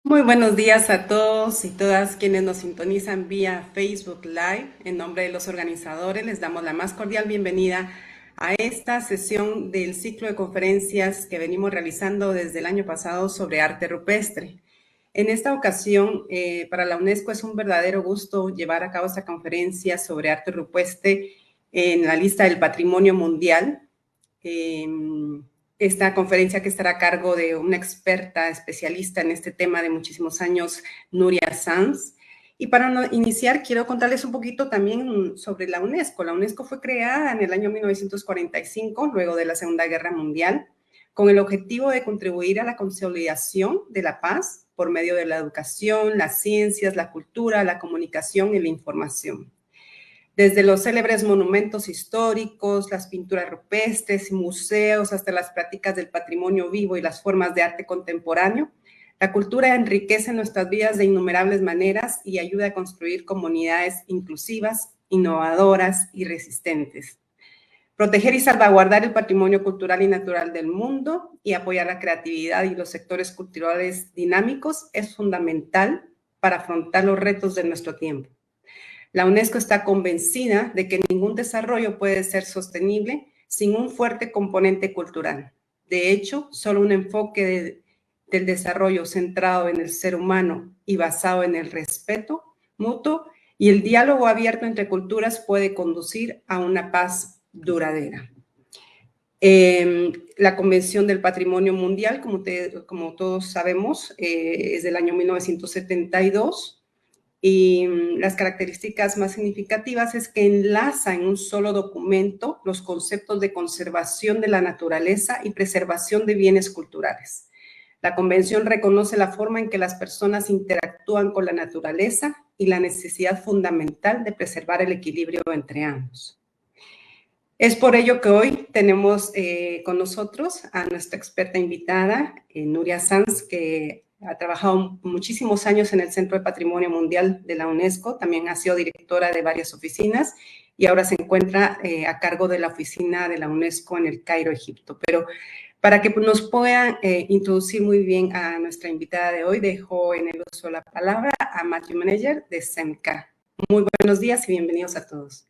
Muy buenos días a todos y todas quienes nos sintonizan vía Facebook Live. En nombre de los organizadores les damos la más cordial bienvenida a esta sesión del ciclo de conferencias que venimos realizando desde el año pasado sobre arte rupestre. En esta ocasión, para la UNESCO es un verdadero gusto llevar a cabo esta conferencia sobre arte rupestre en la lista del Patrimonio Mundial. Esta conferencia que estará a cargo de una experta especialista en este tema de muchísimos años, Nuria Sanz. Y para iniciar, quiero contarles un poquito también sobre la UNESCO. La UNESCO fue creada en el año 1945, luego de la Segunda Guerra Mundial, con el objetivo de contribuir a la consolidación de la paz por medio de la educación, las ciencias, la cultura, la comunicación y la información. Desde los célebres monumentos históricos, las pinturas rupestres y museos, hasta las prácticas del patrimonio vivo y las formas de arte contemporáneo, la cultura enriquece nuestras vidas de innumerables maneras y ayuda a construir comunidades inclusivas, innovadoras y resistentes. Proteger y salvaguardar el patrimonio cultural y natural del mundo y apoyar la creatividad y los sectores culturales dinámicos es fundamental para afrontar los retos de nuestro tiempo. La UNESCO está convencida de que ningún desarrollo puede ser sostenible sin un fuerte componente cultural. De hecho, solo un enfoque del desarrollo centrado en el ser humano y basado en el respeto mutuo y el diálogo abierto entre culturas puede conducir a una paz duradera. La Convención del Patrimonio Mundial, como todos sabemos, es del año 1972. Y las características más significativas es que enlaza en un solo documento los conceptos de conservación de la naturaleza y preservación de bienes culturales. La Convención reconoce la forma en que las personas interactúan con la naturaleza y la necesidad fundamental de preservar el equilibrio entre ambos. Es por ello que hoy tenemos con nosotros a nuestra experta invitada, Nuria Sanz, que ha trabajado muchísimos años en el Centro de Patrimonio Mundial de la UNESCO, también ha sido directora de varias oficinas y ahora se encuentra a cargo de la oficina de la UNESCO en el Cairo, Egipto. Pero para que nos puedan introducir muy bien a nuestra invitada de hoy, dejo en el uso la palabra a Matthew Manager de SEMCA. Muy buenos días y bienvenidos a todos.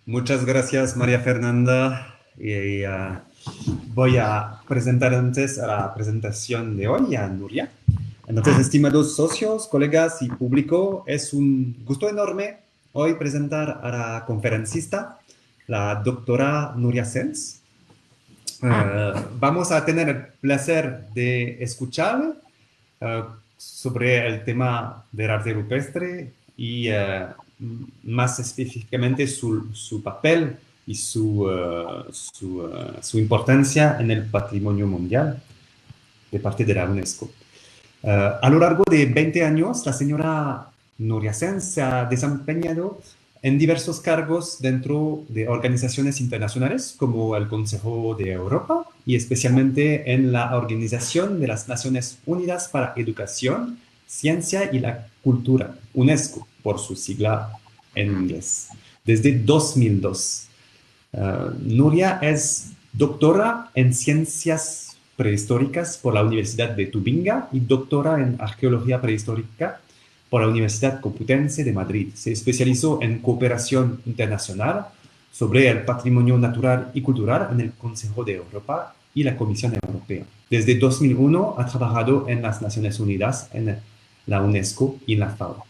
Muchas gracias, María Fernanda. Voy a presentar antes a la presentación de hoy a Nuria. Entonces, estimados socios, colegas y público, es un gusto enorme hoy presentar a la conferencista, la doctora Nuria Sanz. Vamos a tener el placer de escuchar sobre el tema del arte rupestre y más específicamente su papel y su importancia en el patrimonio mundial de parte de la UNESCO. A lo largo de 20 años, la señora Nuria Sanz se ha desempeñado en diversos cargos dentro de organizaciones internacionales como el Consejo de Europa y especialmente en la Organización de las Naciones Unidas para Educación, Ciencia y la Cultura, UNESCO, por su sigla en inglés, desde 2002. Nuria es doctora en Ciencias Prehistóricas por la Universidad de Tubinga y doctora en Arqueología Prehistórica por la Universidad Complutense de Madrid. Se especializó en cooperación internacional sobre el patrimonio natural y cultural en el Consejo de Europa y la Comisión Europea. Desde 2001 ha trabajado en las Naciones Unidas, en la UNESCO y en la FAO.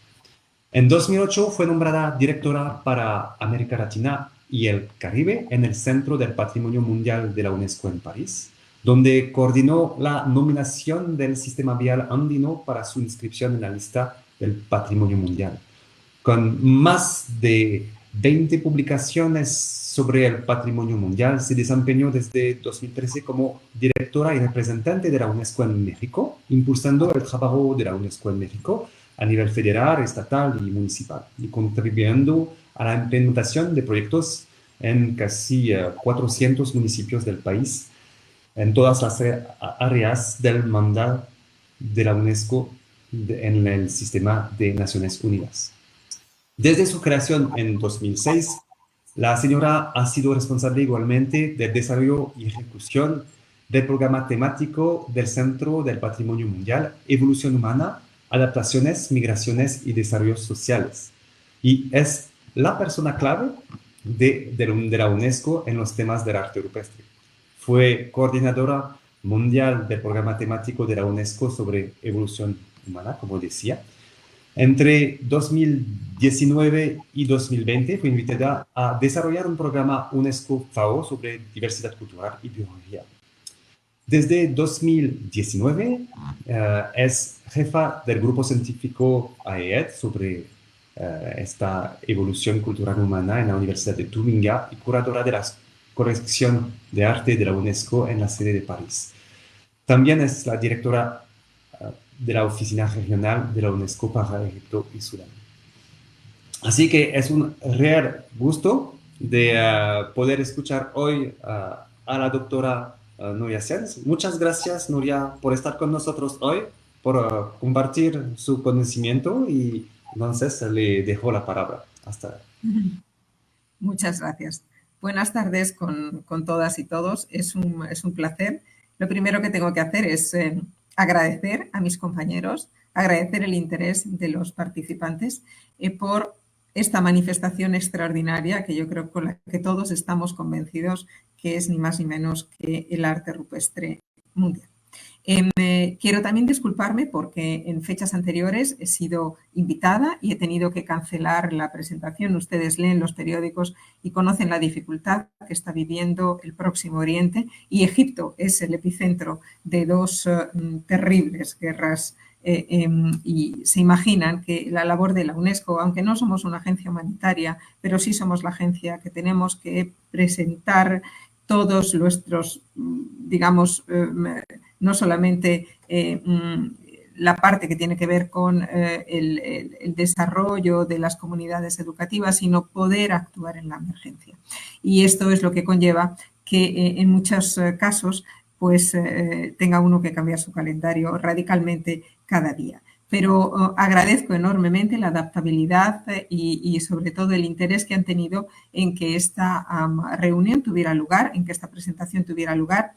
En 2008 fue nombrada directora para América Latina y el Caribe en el Centro del Patrimonio Mundial de la UNESCO en París, donde coordinó la nominación del Sistema Vial Andino para su inscripción en la lista del Patrimonio Mundial. Con más de 20 publicaciones sobre el patrimonio mundial, se desempeñó desde 2013 como directora y representante de la UNESCO en México, impulsando el trabajo de la UNESCO en México a nivel federal, estatal y municipal, y contribuyendo a la implementación de proyectos en casi 400 municipios del país, en todas las áreas del mandato de la UNESCO en el sistema de Naciones Unidas. Desde su creación en 2006, La señora ha sido responsable igualmente del desarrollo y ejecución del programa temático del Centro del Patrimonio Mundial, Evolución Humana, Adaptaciones, Migraciones y Desarrollos Sociales. Y es la persona clave de la UNESCO en los temas del arte rupestre. Fue coordinadora mundial del programa temático de la UNESCO sobre evolución humana, como decía. Entre 2019 y 2020 fue invitada a desarrollar un programa UNESCO-FAO sobre diversidad cultural y biología. Desde 2019 es jefa del grupo científico AED sobre esta evolución cultural humana en la Universidad de Tübingen y curadora de la colección de arte de la UNESCO en la sede de París. También es la directora de la Oficina Regional de la UNESCO para Egipto y Sudán. Así que es un real gusto de poder escuchar hoy a la doctora Nuria Sanz. Muchas gracias, Nuria, por estar con nosotros hoy, por compartir su conocimiento y entonces le dejo la palabra. Hasta. Muchas gracias. Buenas tardes con todas y todos. Es un placer. Lo primero que tengo que hacer es agradecer a mis compañeros, agradecer el interés de los participantes por esta manifestación extraordinaria que yo creo con la que todos estamos convencidos que es ni más ni menos que el arte rupestre mundial. Quiero también disculparme porque en fechas anteriores he sido invitada y he tenido que cancelar la presentación. Ustedes leen los periódicos y conocen la dificultad que está viviendo el Próximo Oriente y Egipto es el epicentro de dos terribles guerras y se imaginan que la labor de la UNESCO, aunque no somos una agencia humanitaria, pero sí somos la agencia que tenemos que presentar todos nuestros, digamos, no solamente la parte que tiene que ver con el desarrollo de las comunidades educativas, sino poder actuar en la emergencia. Y esto es lo que conlleva que en muchos casos pues tenga uno que cambiar su calendario radicalmente cada día. Pero agradezco enormemente la adaptabilidad y sobre todo el interés que han tenido en que esta reunión tuviera lugar, en que esta presentación tuviera lugar.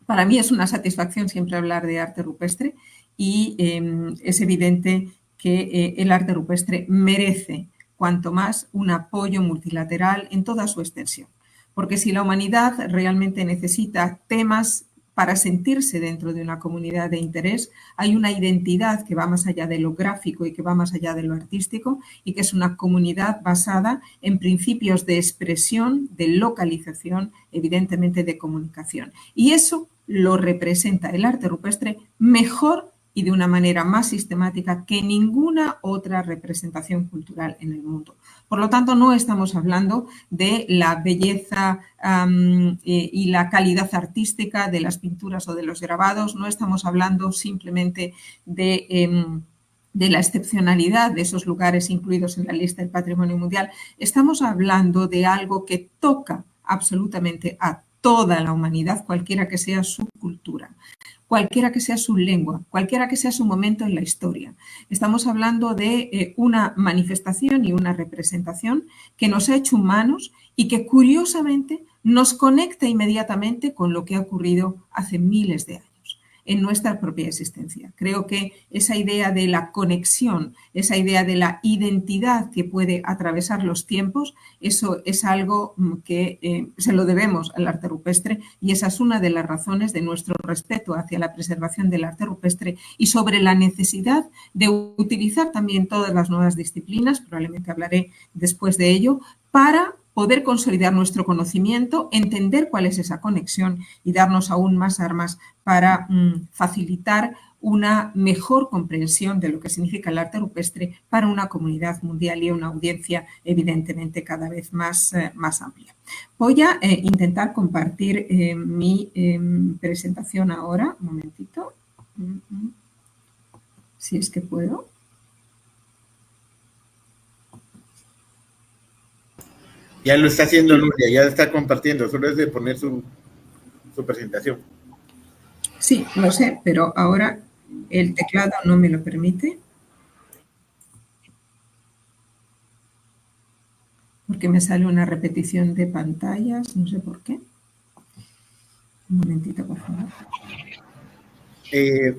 Para mí es una satisfacción siempre hablar de arte rupestre y es evidente que el arte rupestre merece cuanto más un apoyo multilateral en toda su extensión. Porque si la humanidad realmente necesita temas para sentirse dentro de una comunidad de interés, hay una identidad que va más allá de lo gráfico y que va más allá de lo artístico y que es una comunidad basada en principios de expresión, de localización, evidentemente de comunicación. Y eso lo representa el arte rupestre mejor y de una manera más sistemática que ninguna otra representación cultural en el mundo. Por lo tanto, no estamos hablando de la belleza y la calidad artística de las pinturas o de los grabados, no estamos hablando simplemente de la excepcionalidad de esos lugares incluidos en la lista del Patrimonio Mundial. Estamos hablando de algo que toca absolutamente a toda la humanidad, cualquiera que sea su cultura, cualquiera que sea su lengua, cualquiera que sea su momento en la historia. Estamos hablando de una manifestación y una representación que nos ha hecho humanos y que curiosamente nos conecta inmediatamente con lo que ha ocurrido hace miles de años en nuestra propia existencia. Creo que esa idea de la conexión, esa idea de la identidad que puede atravesar los tiempos, eso es algo que se lo debemos al arte rupestre y esa es una de las razones de nuestro respeto hacia la preservación del arte rupestre y sobre la necesidad de utilizar también todas las nuevas disciplinas, probablemente hablaré después de ello, para poder consolidar nuestro conocimiento, entender cuál es esa conexión y darnos aún más armas para facilitar una mejor comprensión de lo que significa el arte rupestre para una comunidad mundial y una audiencia evidentemente cada vez más amplia. Voy a intentar compartir mi presentación ahora, un momentito, si es que puedo. Ya lo está haciendo Nuria, ya está compartiendo, solo es de poner su presentación. Sí, lo sé, pero ahora el teclado no me lo permite. Porque porque me sale una repetición de pantallas, no sé por qué. Un momentito, por favor.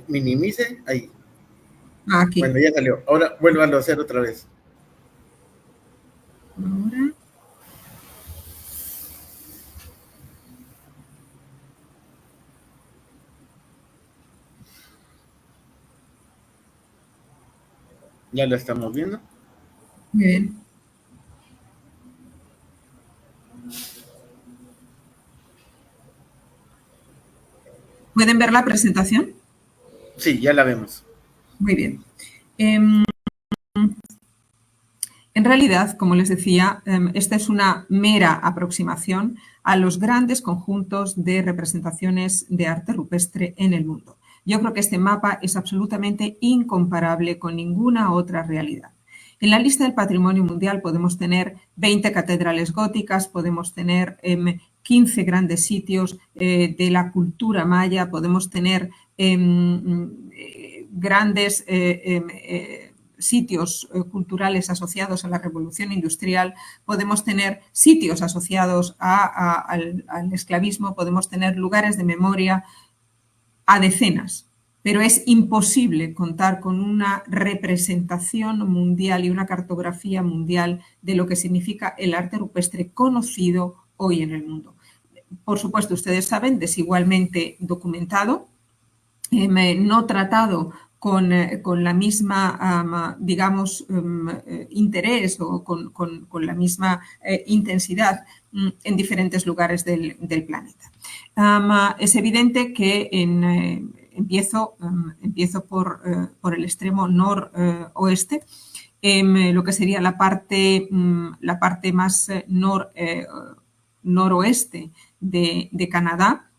Minimice, ahí. Aquí. Bueno, ya salió. Ahora vuélvalo a hacer otra vez. Ahora. Ya lo estamos viendo. Muy bien. ¿Pueden ver la presentación? Sí, ya la vemos. Muy bien. En realidad, como les decía, esta es una mera aproximación a los grandes conjuntos de representaciones de arte rupestre en el mundo. Yo creo que este mapa es absolutamente incomparable con ninguna otra realidad. En la lista del Patrimonio Mundial podemos tener 20 catedrales góticas, podemos tener 15 grandes sitios de la cultura maya, podemos tener grandes sitios culturales asociados a la revolución industrial, podemos tener sitios asociados al esclavismo, podemos tener lugares de memoria a decenas, pero es imposible contar con una representación mundial y una cartografía mundial de lo que significa el arte rupestre conocido hoy en el mundo. Por supuesto, ustedes saben, desigualmente documentado, no tratado con la misma, digamos, interés o con la misma intensidad en diferentes lugares del planeta. Es evidente que empiezo por el extremo noroeste, lo que sería la parte más noroeste de Canadá.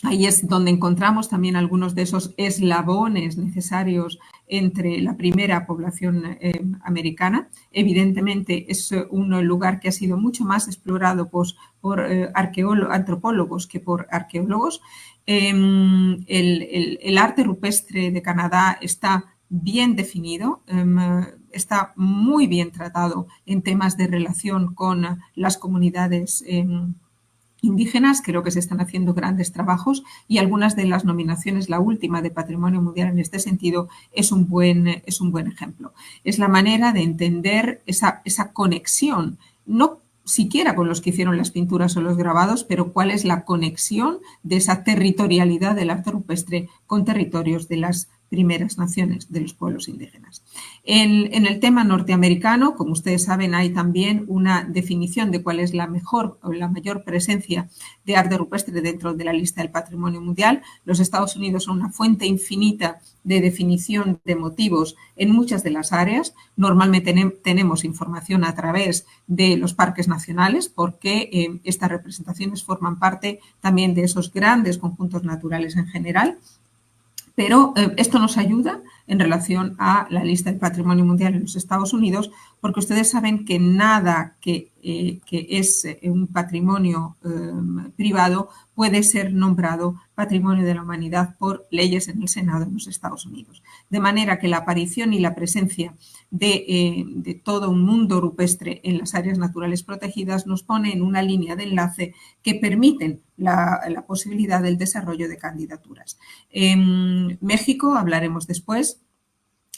Ahí es donde encontramos también algunos de esos eslabones necesarios entre la primera población americana. Evidentemente es un lugar que ha sido mucho más explorado por antropólogos que por arqueólogos. El arte rupestre de Canadá está bien definido, está muy bien tratado en temas de relación con las comunidades indígenas. Creo que se están haciendo grandes trabajos y algunas de las nominaciones, la última de Patrimonio Mundial en este sentido, es un buen ejemplo. Es la manera de entender esa conexión, no siquiera con los que hicieron las pinturas o los grabados, pero cuál es la conexión de esa territorialidad del arte rupestre con territorios de las primeras naciones, de los pueblos indígenas. En el tema norteamericano, como ustedes saben, hay también una definición de cuál es la mejor o la mayor presencia de arte rupestre dentro de la lista del Patrimonio Mundial. Los Estados Unidos son una fuente infinita de definición de motivos en muchas de las áreas. Normalmente tenemos información a través de los parques nacionales porque estas representaciones forman parte también de esos grandes conjuntos naturales en general. Pero esto nos ayuda en relación a la lista del Patrimonio Mundial en los Estados Unidos, porque ustedes saben que nada que es un patrimonio privado puede ser nombrado Patrimonio de la Humanidad por leyes en el Senado en los Estados Unidos. De manera que la aparición y la presencia de todo un mundo rupestre en las áreas naturales protegidas nos pone en una línea de enlace que permiten la posibilidad del desarrollo de candidaturas. En México, hablaremos después,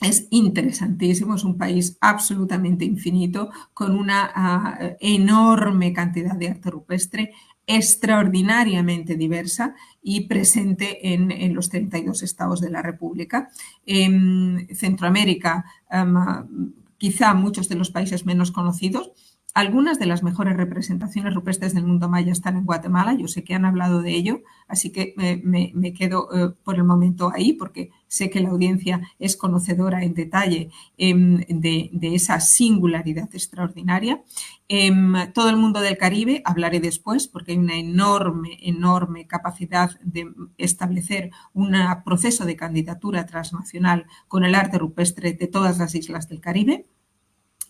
es interesantísimo, es un país absolutamente infinito, con una enorme cantidad de arte rupestre, extraordinariamente diversa y presente en los 32 estados de la República. En Centroamérica, quizá muchos de los países menos conocidos. Algunas de las mejores representaciones rupestres del mundo maya están en Guatemala. Yo sé que han hablado de ello, así que me quedo por el momento ahí porque sé que la audiencia es conocedora en detalle de esa singularidad extraordinaria. Todo el mundo del Caribe, hablaré después porque hay una enorme capacidad de establecer un proceso de candidatura transnacional con el arte rupestre de todas las islas del Caribe.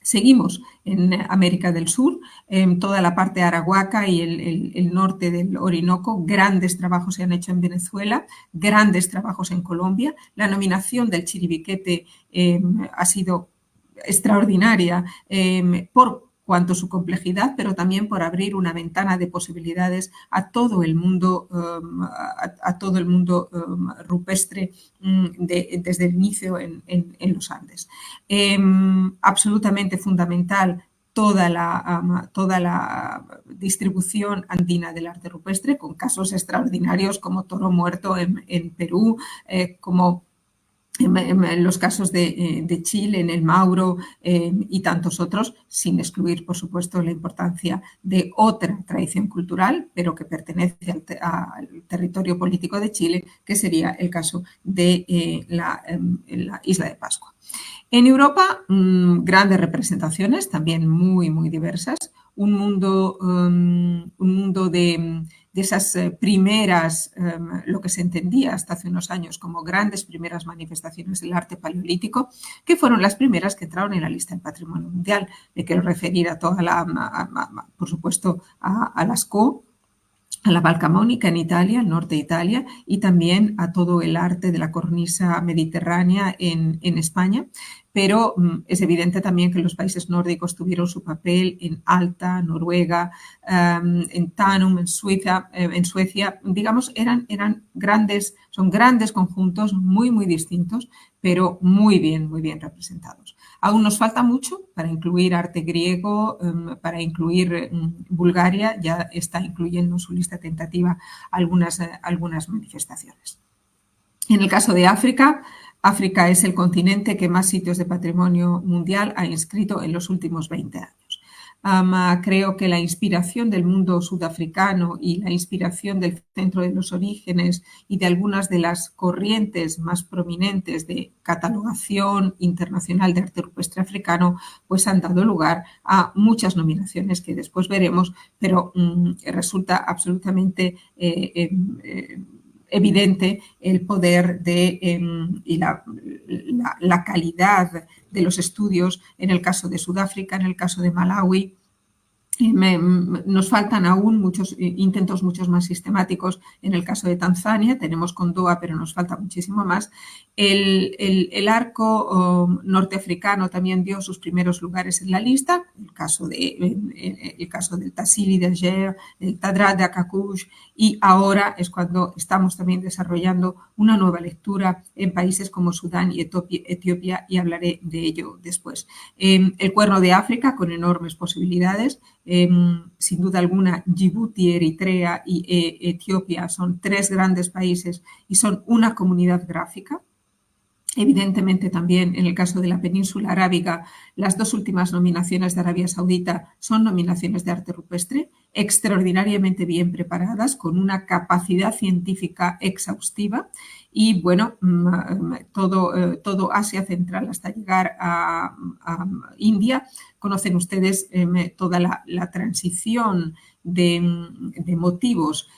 Seguimos en América del Sur, en toda la parte de Arahuaca y el norte del Orinoco. Grandes trabajos se han hecho en Venezuela, grandes trabajos en Colombia. La nominación del Chiribiquete ha sido extraordinaria por cuanto su complejidad, pero también por abrir una ventana de posibilidades a todo el mundo, rupestre desde el inicio en los Andes. Absolutamente fundamental toda la distribución andina del arte rupestre, con casos extraordinarios como Toro Muerto en Perú, como en los casos de Chile, en el Mauro y tantos otros, sin excluir, por supuesto, la importancia de otra tradición cultural, pero que pertenece al territorio político de Chile, que sería el caso de la Isla de Pascua. En Europa, grandes representaciones, también muy, muy diversas, un mundo de esas primeras, lo que se entendía hasta hace unos años como grandes primeras manifestaciones del arte paleolítico, que fueron las primeras que entraron en la lista del Patrimonio Mundial. Me quiero referir a toda por supuesto, a Lascaux, a la Val Camonica en Italia, el norte de Italia, y también a todo el arte de la cornisa mediterránea en España. Pero es evidente también que los países nórdicos tuvieron su papel en Alta, Noruega, en Tanum, en Suecia, digamos, son grandes conjuntos muy, muy distintos, pero muy bien representados. Aún nos falta mucho para incluir arte griego, para incluir Bulgaria, ya está incluyendo en su lista tentativa algunas manifestaciones. En el caso de África, África es el continente que más sitios de patrimonio mundial ha inscrito en los últimos 20 años. Creo que la inspiración del mundo sudafricano y la inspiración del Centro de los Orígenes y de algunas de las corrientes más prominentes de catalogación internacional de arte rupestre africano, pues han dado lugar a muchas nominaciones que después veremos, pero resulta absolutamente evidente el poder y la calidad de los estudios en el caso de Sudáfrica, en el caso de Malawi. Nos faltan aún muchos intentos muchos más sistemáticos en el caso de Tanzania, tenemos Kondoa, pero nos falta muchísimo más. El arco norteafricano también dio sus primeros lugares en la lista, el caso del Tassili de Alger, el Tadrat de Akakush, y ahora es cuando estamos también desarrollando una nueva lectura en países como Sudán y Etiopía, y hablaré de ello después. El Cuerno de África, con enormes posibilidades. Sin duda alguna, Djibouti, Eritrea y Etiopía son tres grandes países y son una comunidad gráfica. Evidentemente también en el caso de la península arábiga, las dos últimas nominaciones de Arabia Saudita son nominaciones de arte rupestre, extraordinariamente bien preparadas, con una capacidad científica exhaustiva y bueno, todo Asia Central hasta llegar a India. Conocen ustedes toda la transición de motivos,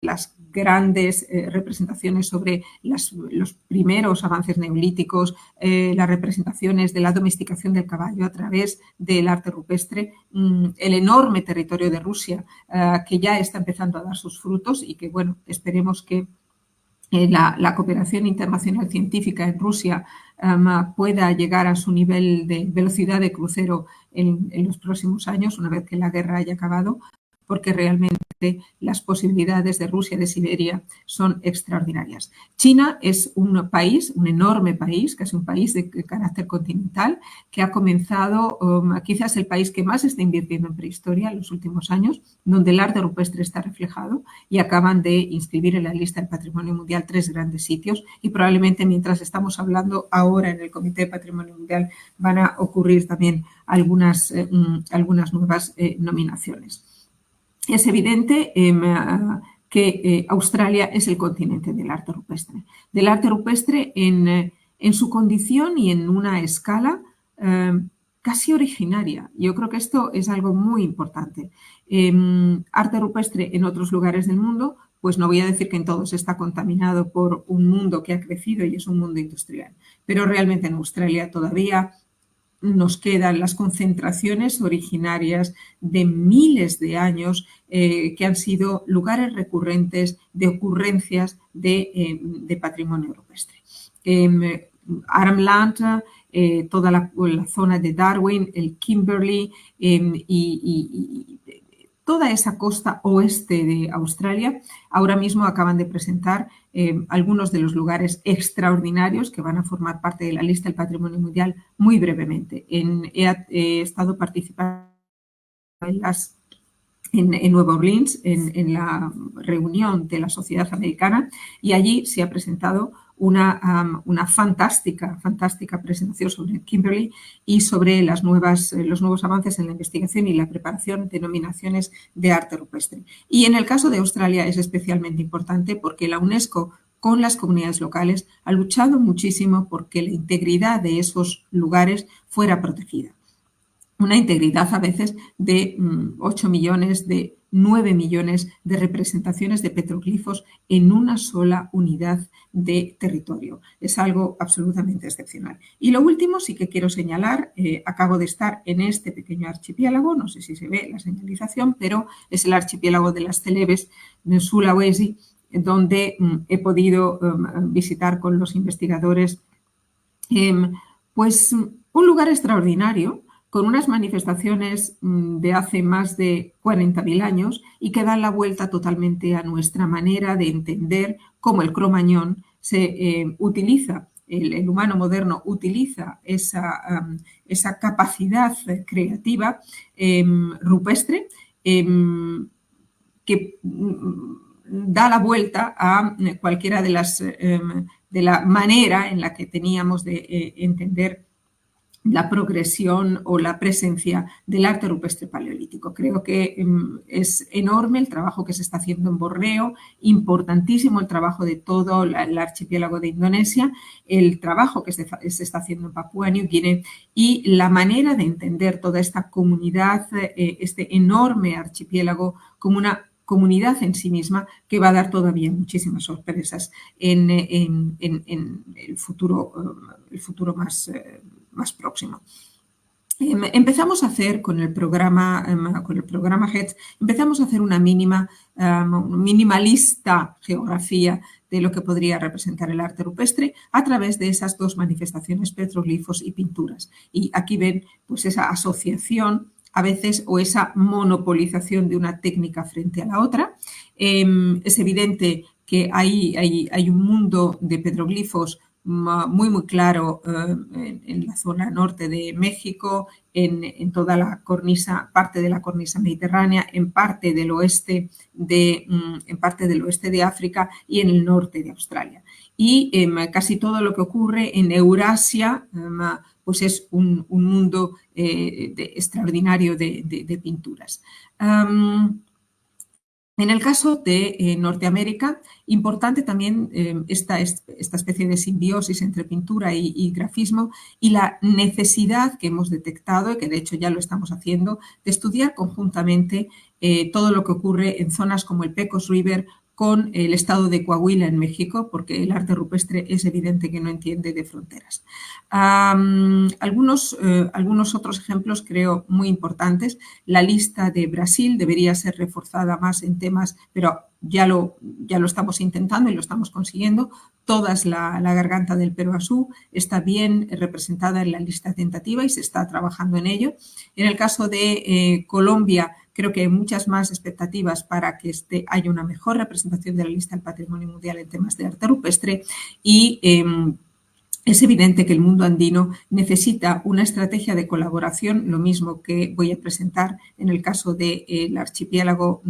las grandes representaciones sobre los primeros avances neolíticos, las representaciones de la domesticación del caballo a través del arte rupestre, el enorme territorio de Rusia que ya está empezando a dar sus frutos y que, bueno, esperemos que la cooperación internacional científica en Rusia pueda llegar a su nivel de velocidad de crucero en los próximos años, una vez que la guerra haya acabado, porque realmente las posibilidades de Rusia, de Siberia, son extraordinarias. China es un país, un enorme país, casi un país de carácter continental, que ha comenzado, quizás el país que más está invirtiendo en prehistoria en los últimos años, donde el arte rupestre está reflejado, y acaban de inscribir en la lista del Patrimonio Mundial 3 grandes sitios, y probablemente mientras estamos hablando ahora en el Comité de Patrimonio Mundial van a ocurrir también algunas nuevas nominaciones. Es evidente que Australia es el continente del arte rupestre. Del arte rupestre en su condición y en una escala casi originaria. Yo creo que esto es algo muy importante. Arte rupestre en otros lugares del mundo, pues no voy a decir que en todos está contaminado por un mundo que ha crecido y es un mundo industrial. Pero realmente en Australia todavía nos quedan las concentraciones originarias de miles de años que han sido lugares recurrentes de ocurrencias de patrimonio rupestre. Arnhem Land toda la zona de Darwin, el Kimberley y toda esa costa oeste de Australia. Ahora mismo acaban de presentar algunos de los lugares extraordinarios que van a formar parte de la lista del Patrimonio Mundial muy brevemente. He estado participando en Nueva Orleans, en la reunión de la Sociedad Americana, y allí se ha presentado una fantástica presentación sobre el Kimberley y sobre los nuevos avances en la investigación y la preparación de denominaciones de arte rupestre. Y en el caso de Australia es especialmente importante porque la UNESCO, con las comunidades locales, ha luchado muchísimo porque la integridad de esos lugares fuera protegida. Una integridad a veces de 8 millones, de 9 millones de representaciones de petroglifos en una sola unidad de territorio. Es algo absolutamente excepcional. Y lo último sí que quiero señalar, acabo de estar en este pequeño archipiélago, no sé si se ve la señalización, pero es el archipiélago de las Celebes, de Sulawesi, donde he podido visitar con los investigadores pues un lugar extraordinario, con unas manifestaciones de hace más de 40.000 años y que dan la vuelta totalmente a nuestra manera de entender cómo el Cro-Magnon se utiliza, el humano moderno utiliza esa capacidad creativa rupestre que da la vuelta a cualquiera de la manera en la que teníamos de entender la progresión o la presencia del arte rupestre paleolítico. Creo que es enorme el trabajo que se está haciendo en Borneo, importantísimo el trabajo de todo el archipiélago de Indonesia, el trabajo que se está haciendo en Papúa New Guinea y la manera de entender toda esta comunidad, este enorme archipiélago como una comunidad en sí misma que va a dar todavía muchísimas sorpresas en el futuro más próximo. Empezamos a hacer con el programa HEADS, empezamos a hacer una minimalista geografía de lo que podría representar el arte rupestre a través de esas dos manifestaciones, petroglifos y pinturas. Y aquí ven pues esa asociación a veces o esa monopolización de una técnica frente a la otra. Es evidente que hay un mundo de petroglifos muy claro en la zona norte de México, en toda la cornisa, parte de la cornisa mediterránea, en parte del oeste de África y en el norte de Australia. Y casi todo lo que ocurre en Eurasia pues es un mundo extraordinario de pinturas. En el caso de Norteamérica, importante también esta especie de simbiosis entre pintura y grafismo y la necesidad que hemos detectado, y que de hecho ya lo estamos haciendo, de estudiar conjuntamente todo lo que ocurre en zonas como el Pecos River con el estado de Coahuila en México, porque el arte rupestre es evidente que no entiende de fronteras. Algunos otros ejemplos creo muy importantes. La lista de Brasil debería ser reforzada más en temas, pero ya lo estamos intentando y lo estamos consiguiendo. La garganta del Peruasú está bien representada en la lista tentativa y se está trabajando en ello. En el caso de Colombia, creo que hay muchas más expectativas para que haya una mejor representación de la lista del Patrimonio Mundial en temas de arte rupestre y es evidente que el mundo andino necesita una estrategia de colaboración, lo mismo que voy a presentar en el caso del archipiélago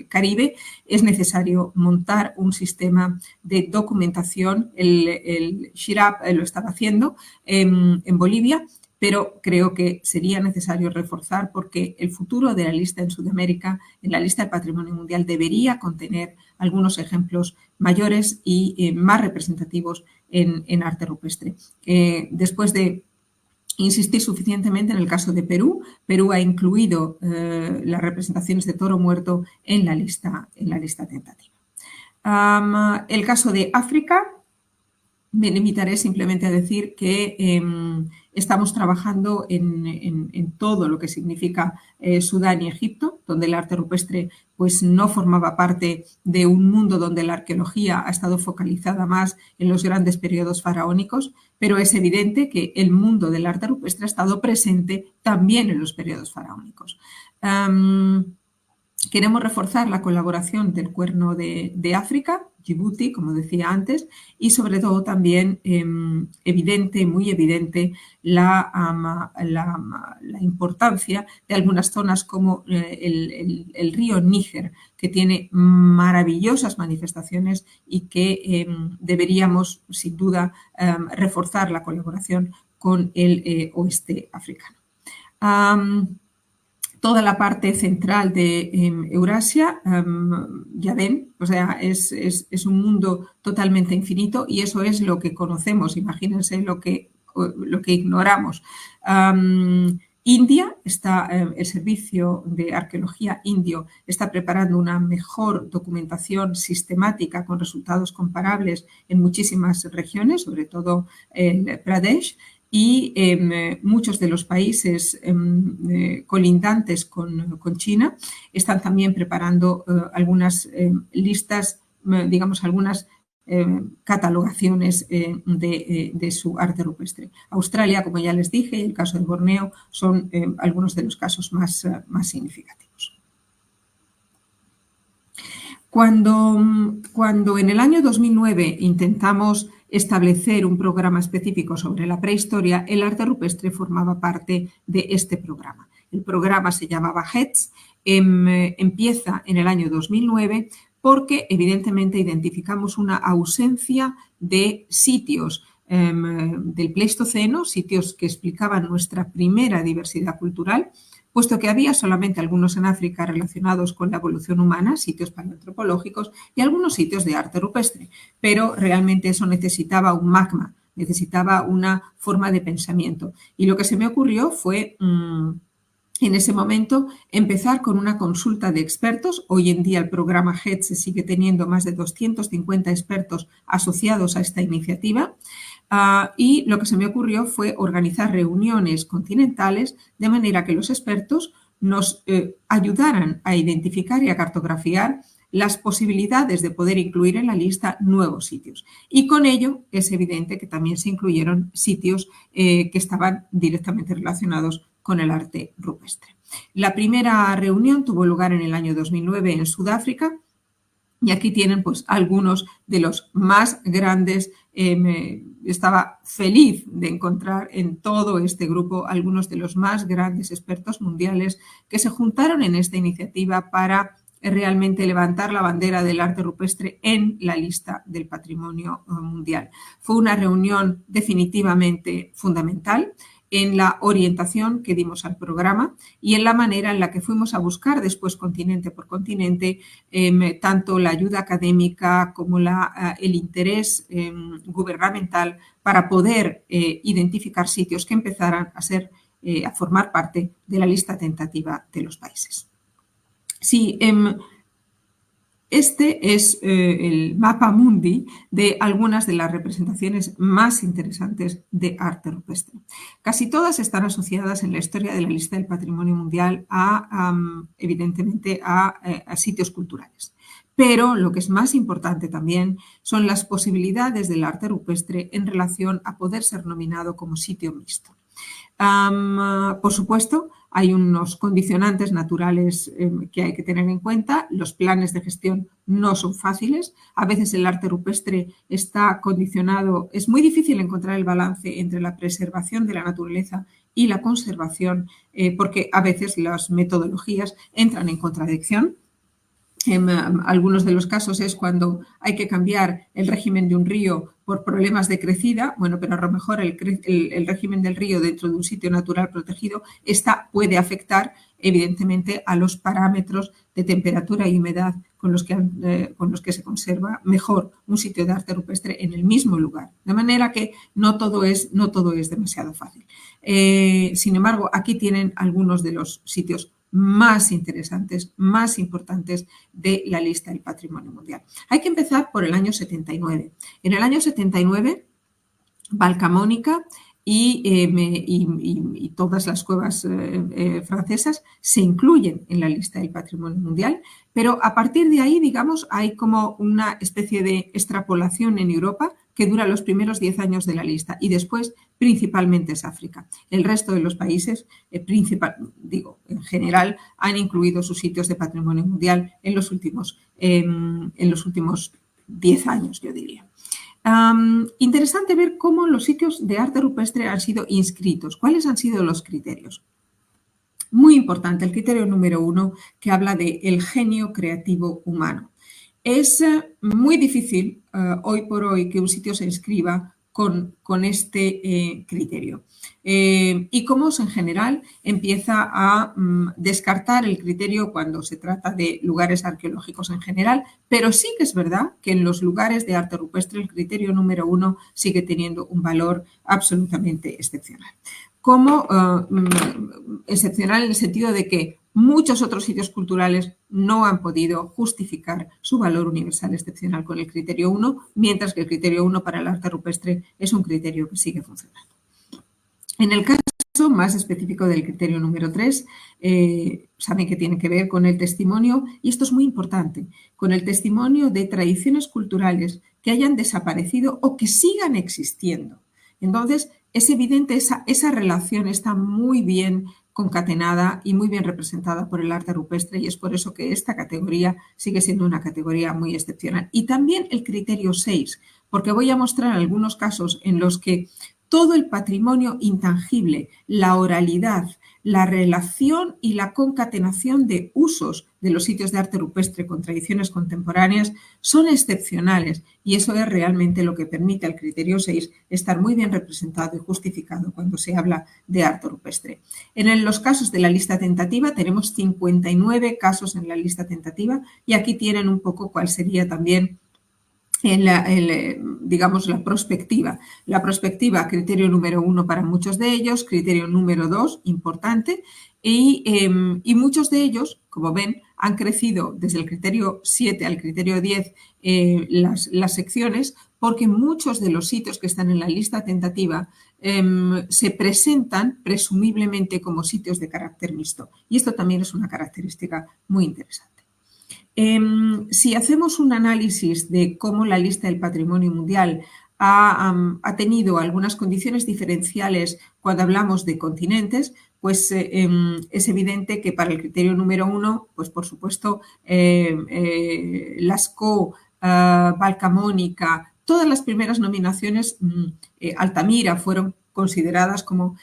Caribe. Es necesario montar un sistema de documentación. El SHIRAP lo estaba haciendo en Bolivia, pero creo que sería necesario reforzar porque el futuro de la lista en Sudamérica, en la lista del Patrimonio Mundial, debería contener algunos ejemplos mayores y más representativos en arte rupestre. Después de insistir suficientemente en el caso de Perú, Perú ha incluido las representaciones de toro muerto en la lista tentativa. El caso de África, me limitaré simplemente a decir que Estamos trabajando en todo lo que significa Sudán y Egipto, donde el arte rupestre pues, no formaba parte de un mundo donde la arqueología ha estado focalizada más en los grandes periodos faraónicos, pero es evidente que el mundo del arte rupestre ha estado presente también en los periodos faraónicos. Queremos reforzar la colaboración del Cuerno de África, Djibouti, como decía antes, y sobre todo también muy evidente la importancia de algunas zonas como el río Níger, que tiene maravillosas manifestaciones y que deberíamos, sin duda, reforzar la colaboración con el oeste africano. Toda la parte central de Eurasia, ya ven, o sea, es un mundo totalmente infinito y eso es lo que conocemos, imagínense lo que ignoramos. India, el Servicio de Arqueología Indio está preparando una mejor documentación sistemática con resultados comparables en muchísimas regiones, sobre todo en Pradesh, y muchos de los países colindantes con China están también preparando algunas listas, digamos, algunas catalogaciones de su arte rupestre. Australia, como ya les dije, y el caso de Borneo son algunos de los casos más significativos. Cuando en el año 2009 intentamos establecer un programa específico sobre la prehistoria, el arte rupestre formaba parte de este programa. El programa se llamaba HETS, empieza en el año 2009 porque evidentemente identificamos una ausencia de sitios del Pleistoceno, sitios que explicaban nuestra primera diversidad cultural, puesto que había solamente algunos en África relacionados con la evolución humana, sitios paleoantropológicos y algunos sitios de arte rupestre, pero realmente eso necesitaba un magma, necesitaba una forma de pensamiento. Y lo que se me ocurrió fue, en ese momento, empezar con una consulta de expertos. Hoy en día el programa HETS se sigue teniendo más de 250 expertos asociados a esta iniciativa. Y lo que se me ocurrió fue organizar reuniones continentales de manera que los expertos nos ayudaran a identificar y a cartografiar las posibilidades de poder incluir en la lista nuevos sitios. Y con ello es evidente que también se incluyeron sitios que estaban directamente relacionados con el arte rupestre. La primera reunión tuvo lugar en el año 2009 en Sudáfrica. Y aquí tienen pues algunos de los más grandes, estaba feliz de encontrar en todo este grupo algunos de los más grandes expertos mundiales que se juntaron en esta iniciativa para realmente levantar la bandera del arte rupestre en la lista del patrimonio mundial. Fue una reunión definitivamente fundamental en la orientación que dimos al programa y en la manera en la que fuimos a buscar después continente por continente tanto la ayuda académica como el interés gubernamental para poder identificar sitios que empezaran a formar parte de la lista tentativa de los países. Sí, este es el mapa mundi de algunas de las representaciones más interesantes de arte rupestre. Casi todas están asociadas en la historia de la lista del patrimonio mundial evidentemente a sitios culturales. Pero lo que es más importante también son las posibilidades del arte rupestre en relación a poder ser nominado como sitio mixto. Por supuesto, hay unos condicionantes naturales que hay que tener en cuenta. Los planes de gestión no son fáciles. A veces el arte rupestre está condicionado. Es muy difícil encontrar el balance entre la preservación de la naturaleza y la conservación, porque a veces las metodologías entran en contradicción. En algunos de los casos es cuando hay que cambiar el régimen de un río por problemas de crecida, bueno, pero a lo mejor el régimen del río dentro de un sitio natural protegido puede afectar evidentemente a los parámetros de temperatura y humedad con los que se conserva mejor un sitio de arte rupestre en el mismo lugar. De manera que no todo es demasiado fácil. Sin embargo, aquí tienen algunos de los sitios más interesantes, más importantes de la lista del patrimonio mundial. Hay que empezar por el año 79. En el año 79, Valcamonica y todas las cuevas francesas se incluyen en la lista del Patrimonio Mundial, pero a partir de ahí, digamos, hay como una especie de extrapolación en Europa que dura los primeros 10 años de la lista y después principalmente es África. El resto de los países, en general, han incluido sus sitios de Patrimonio Mundial en los últimos 10 años, yo diría. Interesante ver cómo los sitios de arte rupestre han sido inscritos. ¿Cuáles han sido los criterios? Muy importante, el criterio número 1, que habla del genio creativo humano. Es muy difícil hoy por hoy que un sitio se inscriba con este criterio. ICOMOS en general empieza a descartar el criterio cuando se trata de lugares arqueológicos en general, pero sí que es verdad que en los lugares de arte rupestre el criterio número 1 sigue teniendo un valor absolutamente excepcional. Como excepcional en el sentido de que muchos otros sitios culturales no han podido justificar su valor universal excepcional con el criterio 1, mientras que el criterio 1 para el arte rupestre es un criterio que sigue funcionando. En el caso más específico del criterio número 3, saben que tiene que ver con el testimonio, y esto es muy importante, con el testimonio de tradiciones culturales que hayan desaparecido o que sigan existiendo. Entonces, es evidente, esa relación está muy bien concatenada y muy bien representada por el arte rupestre y es por eso que esta categoría sigue siendo una categoría muy excepcional. Y también el criterio 6, porque voy a mostrar algunos casos en los que todo el patrimonio intangible, la oralidad, la relación y la concatenación de usos de los sitios de arte rupestre con tradiciones contemporáneas son excepcionales y eso es realmente lo que permite al criterio 6 estar muy bien representado y justificado cuando se habla de arte rupestre. En los casos de la lista tentativa tenemos 59 casos en la lista tentativa y aquí tienen un poco cuál sería también digamos, la prospectiva. La prospectiva, criterio número 1 para muchos de ellos, criterio número 2, importante, y muchos de ellos, como ven, han crecido desde el criterio 7 al criterio 10 las secciones, porque muchos de los sitios que están en la lista tentativa se presentan presumiblemente como sitios de carácter mixto. Y esto también es una característica muy interesante. Si hacemos un análisis de cómo la lista del Patrimonio Mundial ha tenido algunas condiciones diferenciales cuando hablamos de continentes, pues es evidente que para el criterio número 1, pues por supuesto, Lascaux, Valcamonica, todas las primeras nominaciones, Altamira, fueron consideradas como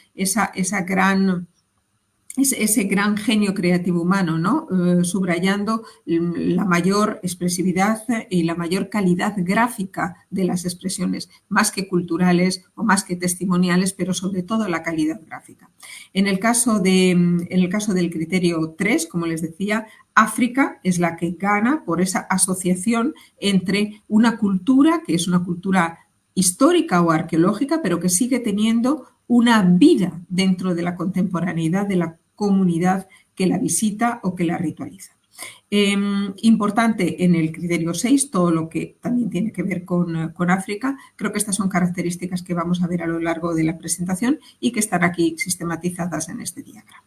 ese gran genio creativo humano, ¿no? Subrayando la mayor expresividad y la mayor calidad gráfica de las expresiones, más que culturales o más que testimoniales, pero sobre todo la calidad gráfica. En el caso del criterio 3, como les decía, África es la que gana por esa asociación entre una cultura, que es una cultura histórica o arqueológica, pero que sigue teniendo una vida dentro de la contemporaneidad de la comunidad que la visita o que la ritualiza. Importante en el criterio 6, todo lo que también tiene que ver con África. Creo que estas son características que vamos a ver a lo largo de la presentación y que están aquí sistematizadas en este diagrama.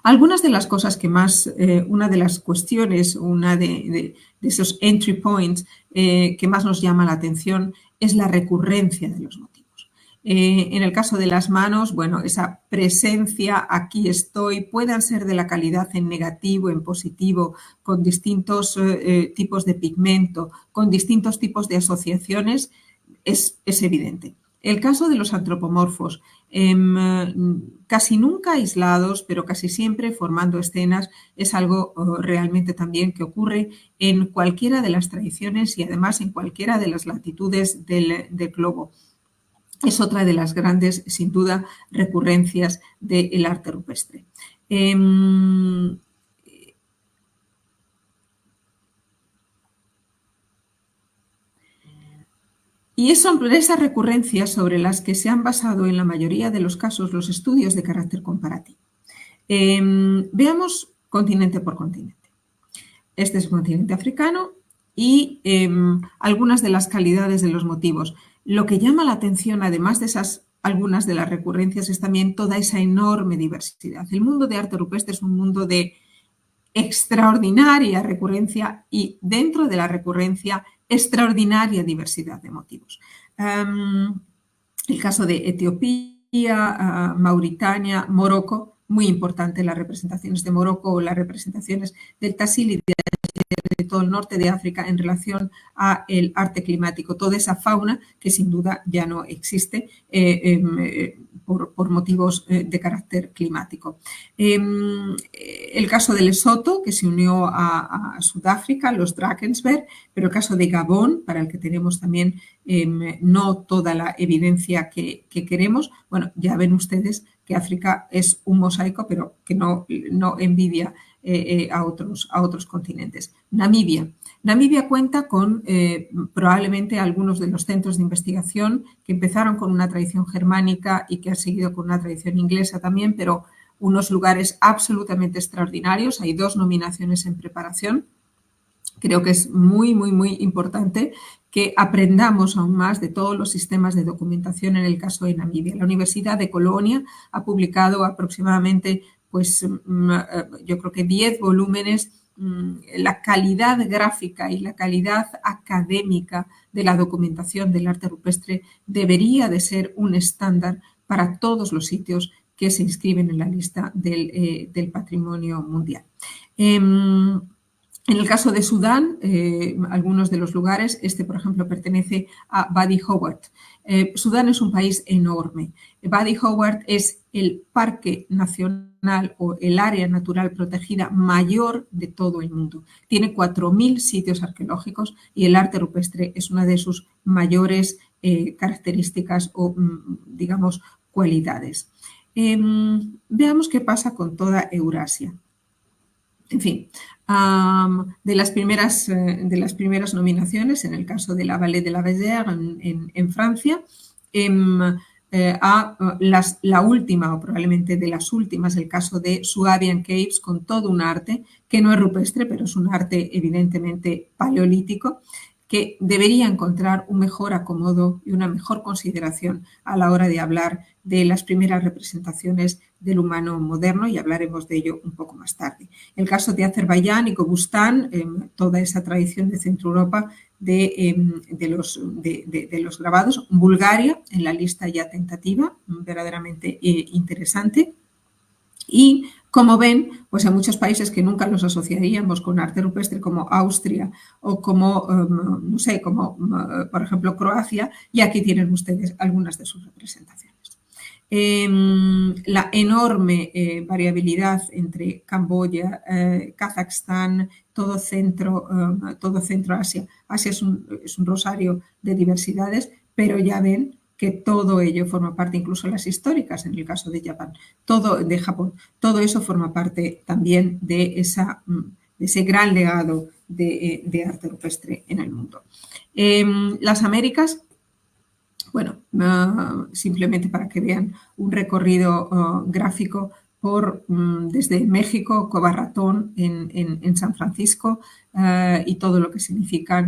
Algunas de las cosas que más, una de las cuestiones, una de esos entry points que más nos llama la atención es la recurrencia de los motivos. En el caso de las manos, bueno, esa presencia, aquí estoy, puedan ser de la calidad en negativo, en positivo, con distintos tipos de pigmento, con distintos tipos de asociaciones, es evidente. El caso de los antropomorfos, casi nunca aislados, pero casi siempre formando escenas, es algo realmente también que ocurre en cualquiera de las tradiciones y además en cualquiera de las latitudes del globo. Es otra de las grandes, sin duda, recurrencias del arte rupestre. Y son esas recurrencias sobre las que se han basado en la mayoría de los casos los estudios de carácter comparativo. Veamos continente por continente. Este es el continente africano y algunas de las calidades de los motivos. Lo que llama la atención, además de esas algunas de las recurrencias es también toda esa enorme diversidad. El mundo de arte rupestre es un mundo de extraordinaria recurrencia y dentro de la recurrencia extraordinaria diversidad de motivos. El caso de Etiopía, Mauritania, Morocco, muy importante las representaciones de Morocco o las representaciones del Tassil y de todo el norte de África en relación a el arte climático, toda esa fauna que sin duda ya no existe por motivos de carácter climático. El caso de Lesoto, que se unió a Sudáfrica, los Drakensberg, pero el caso de Gabón, para el que tenemos también no toda la evidencia que queremos. Bueno, ya ven ustedes que África es un mosaico, pero que no envidia a otros continentes. Namibia cuenta con probablemente algunos de los centros de investigación que empezaron con una tradición germánica y que han seguido con una tradición inglesa también, pero unos lugares absolutamente extraordinarios. Hay 2 nominaciones en preparación. Creo que es muy, muy, muy importante que aprendamos aún más de todos los sistemas de documentación en el caso de Namibia. La Universidad de Colonia ha publicado aproximadamente, pues yo creo que 10 volúmenes. La calidad gráfica y la calidad académica de la documentación del arte rupestre debería de ser un estándar para todos los sitios que se inscriben en la lista del patrimonio mundial. En el caso de Sudán, algunos de los lugares, por ejemplo, pertenece a Wadi Howard. Sudán es un país enorme. Wadi Howard es el parque nacional o el área natural protegida mayor de todo el mundo. Tiene 4.000 sitios arqueológicos y el arte rupestre es una de sus mayores características o, digamos, cualidades. Veamos qué pasa con toda Eurasia. En fin, de las primeras nominaciones, en el caso de la Vallée de la Vézère en Francia, la última o probablemente de las últimas, el caso de Suabian Caves, con todo un arte que no es rupestre, pero es un arte evidentemente paleolítico, que debería encontrar un mejor acomodo y una mejor consideración a la hora de hablar de las primeras representaciones del humano moderno, y hablaremos de ello un poco más tarde. El caso de Azerbaiyán y Kobustán, toda esa tradición de Centro Europa de los grabados. Bulgaria, en la lista ya tentativa, verdaderamente interesante. Y, como ven, pues hay muchos países que nunca los asociaríamos con arte rupestre, como Austria o como, no sé, como por ejemplo Croacia, y aquí tienen ustedes algunas de sus representaciones. La enorme variabilidad entre Camboya, Kazajstán, todo Centro Asia. Asia es un rosario de diversidades, pero ya ven que todo ello forma parte, incluso las históricas, en el caso de Japón, todo eso forma parte también de ese gran legado de arte rupestre en el mundo. Las Américas, bueno, simplemente para que vean un recorrido gráfico desde México, Cobarratón en San Francisco y todo lo que significan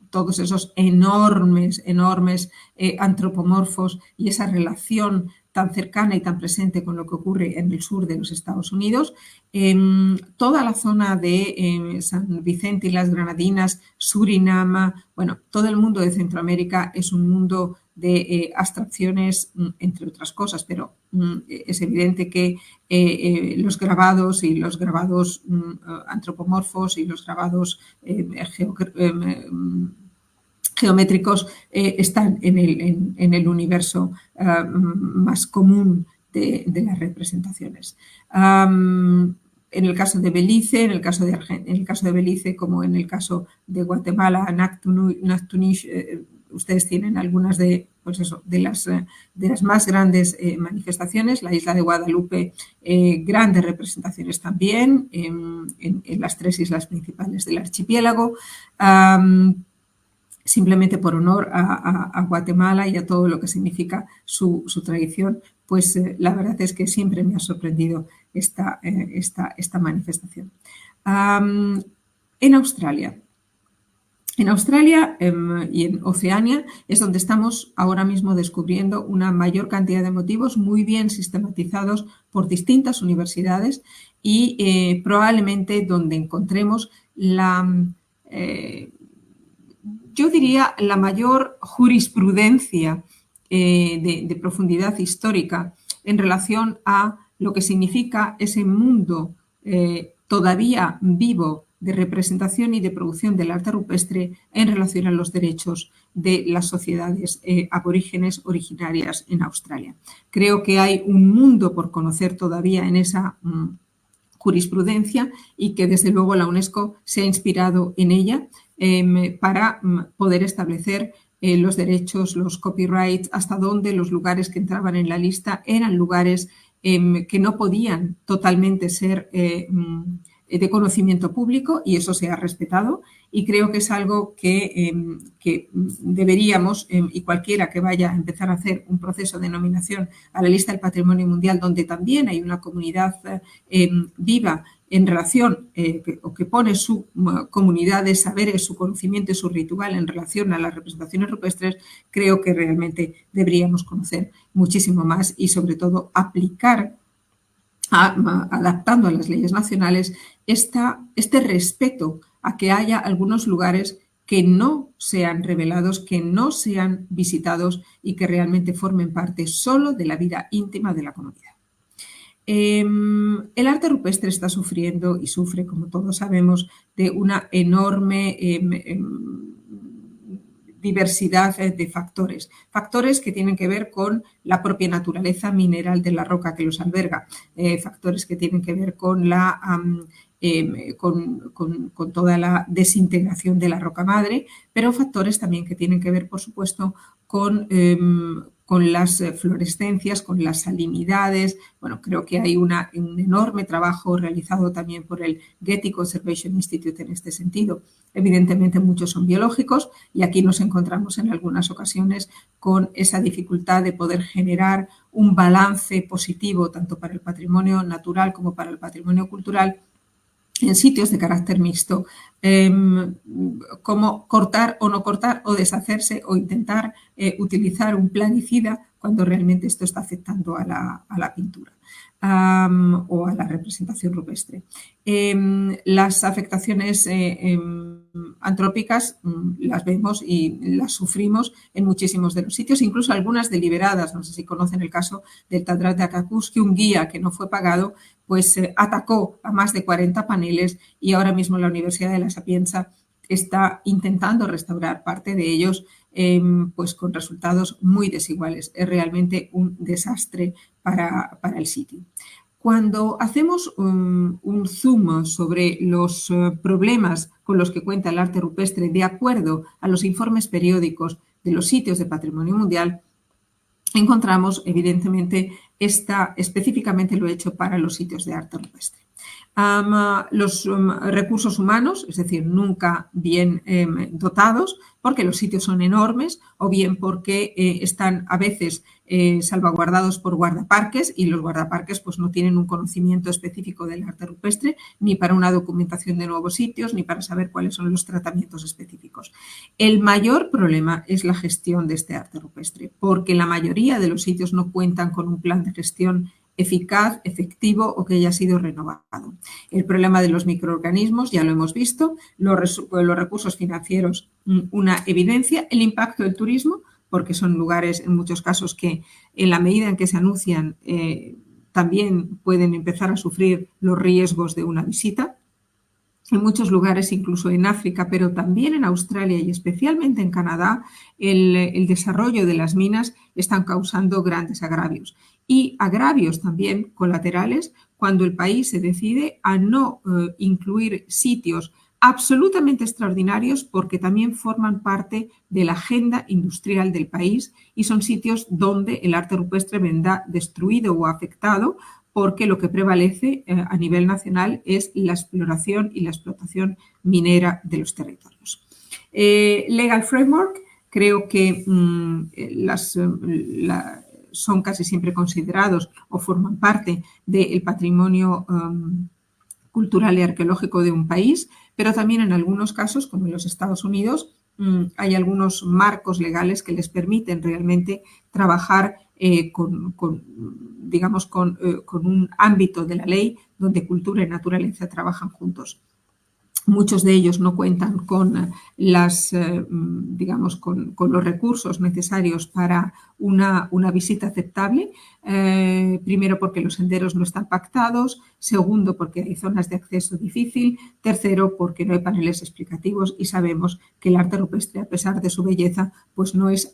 todos esos enormes antropomorfos y esa relación tan cercana y tan presente con lo que ocurre en el sur de los Estados Unidos. Toda la zona de San Vicente y las Granadinas, Surinam, bueno, todo el mundo de Centroamérica es un mundo de abstracciones, entre otras cosas, pero es evidente que los grabados y los grabados antropomorfos y los grabados geométricos están en el universo más común de las representaciones. En el caso de Belice, en el caso de Belice, como en el caso de Guatemala, Nachtunish, ustedes tienen algunas de las más grandes manifestaciones. La isla de Guadalupe, grandes representaciones también en las 3 islas principales del archipiélago. Simplemente por honor a Guatemala y a todo lo que significa su tradición, pues la verdad es que siempre me ha sorprendido esta manifestación. En Australia, En Australia y en Oceania es donde estamos ahora mismo descubriendo una mayor cantidad de motivos muy bien sistematizados por distintas universidades y probablemente donde encontremos yo diría, la mayor jurisprudencia de profundidad histórica en relación a lo que significa ese mundo todavía vivo de representación y de producción del arte rupestre en relación a los derechos de las sociedades aborígenes originarias en Australia. Creo que hay un mundo por conocer todavía en esa jurisprudencia y que desde luego la UNESCO se ha inspirado en ella para poder establecer los derechos, los copyrights, hasta donde los lugares que entraban en la lista eran lugares que no podían totalmente ser de conocimiento público, y eso se ha respetado, y creo que es algo que deberíamos, y cualquiera que vaya a empezar a hacer un proceso de nominación a la lista del Patrimonio Mundial, donde también hay una comunidad viva en relación, o que pone su comunidad de saberes, su conocimiento y su ritual en relación a las representaciones rupestres, creo que realmente deberíamos conocer muchísimo más y sobre todo aplicar, adaptando a las leyes nacionales, este respeto a que haya algunos lugares que no sean revelados, que no sean visitados y que realmente formen parte solo de la vida íntima de la comunidad. El arte rupestre está sufriendo y sufre, como todos sabemos, de una enorme diversidad de factores. Factores que tienen que ver con la propia naturaleza mineral de la roca que los alberga, factores que tienen que ver con con toda la desintegración de la roca madre, pero factores también que tienen que ver, por supuesto, con las fluorescencias, con las salinidades. Bueno, creo que hay un enorme trabajo realizado también por el Getty Conservation Institute en este sentido. Evidentemente muchos son biológicos y aquí nos encontramos en algunas ocasiones con esa dificultad de poder generar un balance positivo tanto para el patrimonio natural como para el patrimonio cultural en sitios de carácter mixto, como cortar o no cortar o deshacerse o intentar utilizar un plaguicida cuando realmente esto está afectando a la pintura o a la representación rupestre. Las afectaciones antrópicas las vemos y las sufrimos en muchísimos de los sitios, incluso algunas deliberadas. No sé si conocen el caso del Tadrat de Akakus, que un guía que no fue pagado pues atacó a más de 40 paneles y ahora mismo la Universidad de La Sapienza está intentando restaurar parte de ellos pues con resultados muy desiguales. Es realmente un desastre para el sitio. Cuando hacemos un zoom sobre los problemas con los que cuenta el arte rupestre de acuerdo a los informes periódicos de los sitios de patrimonio mundial, encontramos evidentemente específicamente lo hecho para los sitios de arte rupestre. Los recursos humanos, es decir, nunca bien dotados, porque los sitios son enormes o bien porque están a veces salvaguardados por guardaparques y los guardaparques pues no tienen un conocimiento específico del arte rupestre ni para una documentación de nuevos sitios ni para saber cuáles son los tratamientos específicos. El mayor problema es la gestión de este arte rupestre, porque la mayoría de los sitios no cuentan con un plan de gestión eficaz, efectivo o que haya sido renovado. El problema de los microorganismos, ya lo hemos visto, los recursos financieros, una evidencia, el impacto del turismo, porque son lugares en muchos casos que en la medida en que se anuncian también pueden empezar a sufrir los riesgos de una visita. En muchos lugares, incluso en África, pero también en Australia y especialmente en Canadá, el desarrollo de las minas están causando grandes agravios. Y agravios también colaterales cuando el país se decide a no incluir sitios absolutamente extraordinarios porque también forman parte de la agenda industrial del país y son sitios donde el arte rupestre vendrá destruido o afectado porque lo que prevalece a nivel nacional es la exploración y la explotación minera de los territorios. Legal Framework, creo que son casi siempre considerados o forman parte del patrimonio cultural y arqueológico de un país, pero también en algunos casos, como en los Estados Unidos, hay algunos marcos legales que les permiten realmente trabajar digamos, con un ámbito de la ley donde cultura y naturaleza trabajan juntos. Muchos de ellos no cuentan con digamos, con los recursos necesarios para una visita aceptable. Primero, porque los senderos no están pactados. Segundo, porque hay zonas de acceso difícil. Tercero, porque no hay paneles explicativos y sabemos que el arte rupestre, a pesar de su belleza, pues no es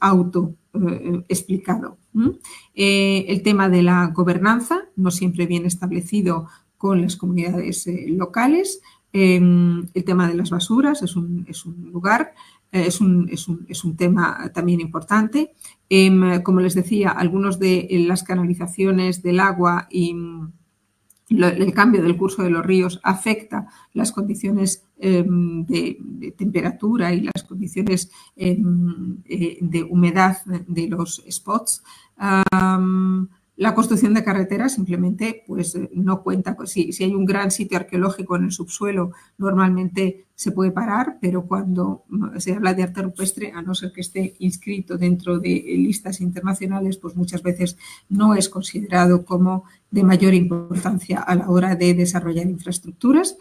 explicado. El tema de la gobernanza no siempre bien establecido con las comunidades locales. El tema de las basuras es un tema también importante. Como les decía, algunos de las canalizaciones del agua y el cambio del curso de los ríos afecta las condiciones de temperatura y las condiciones de humedad de los spots. La construcción de carreteras simplemente pues, no cuenta. Pues, si hay un gran sitio arqueológico en el subsuelo, normalmente se puede parar, pero cuando se habla de arte rupestre, a no ser que esté inscrito dentro de listas internacionales, pues muchas veces no es considerado como de mayor importancia a la hora de desarrollar infraestructuras.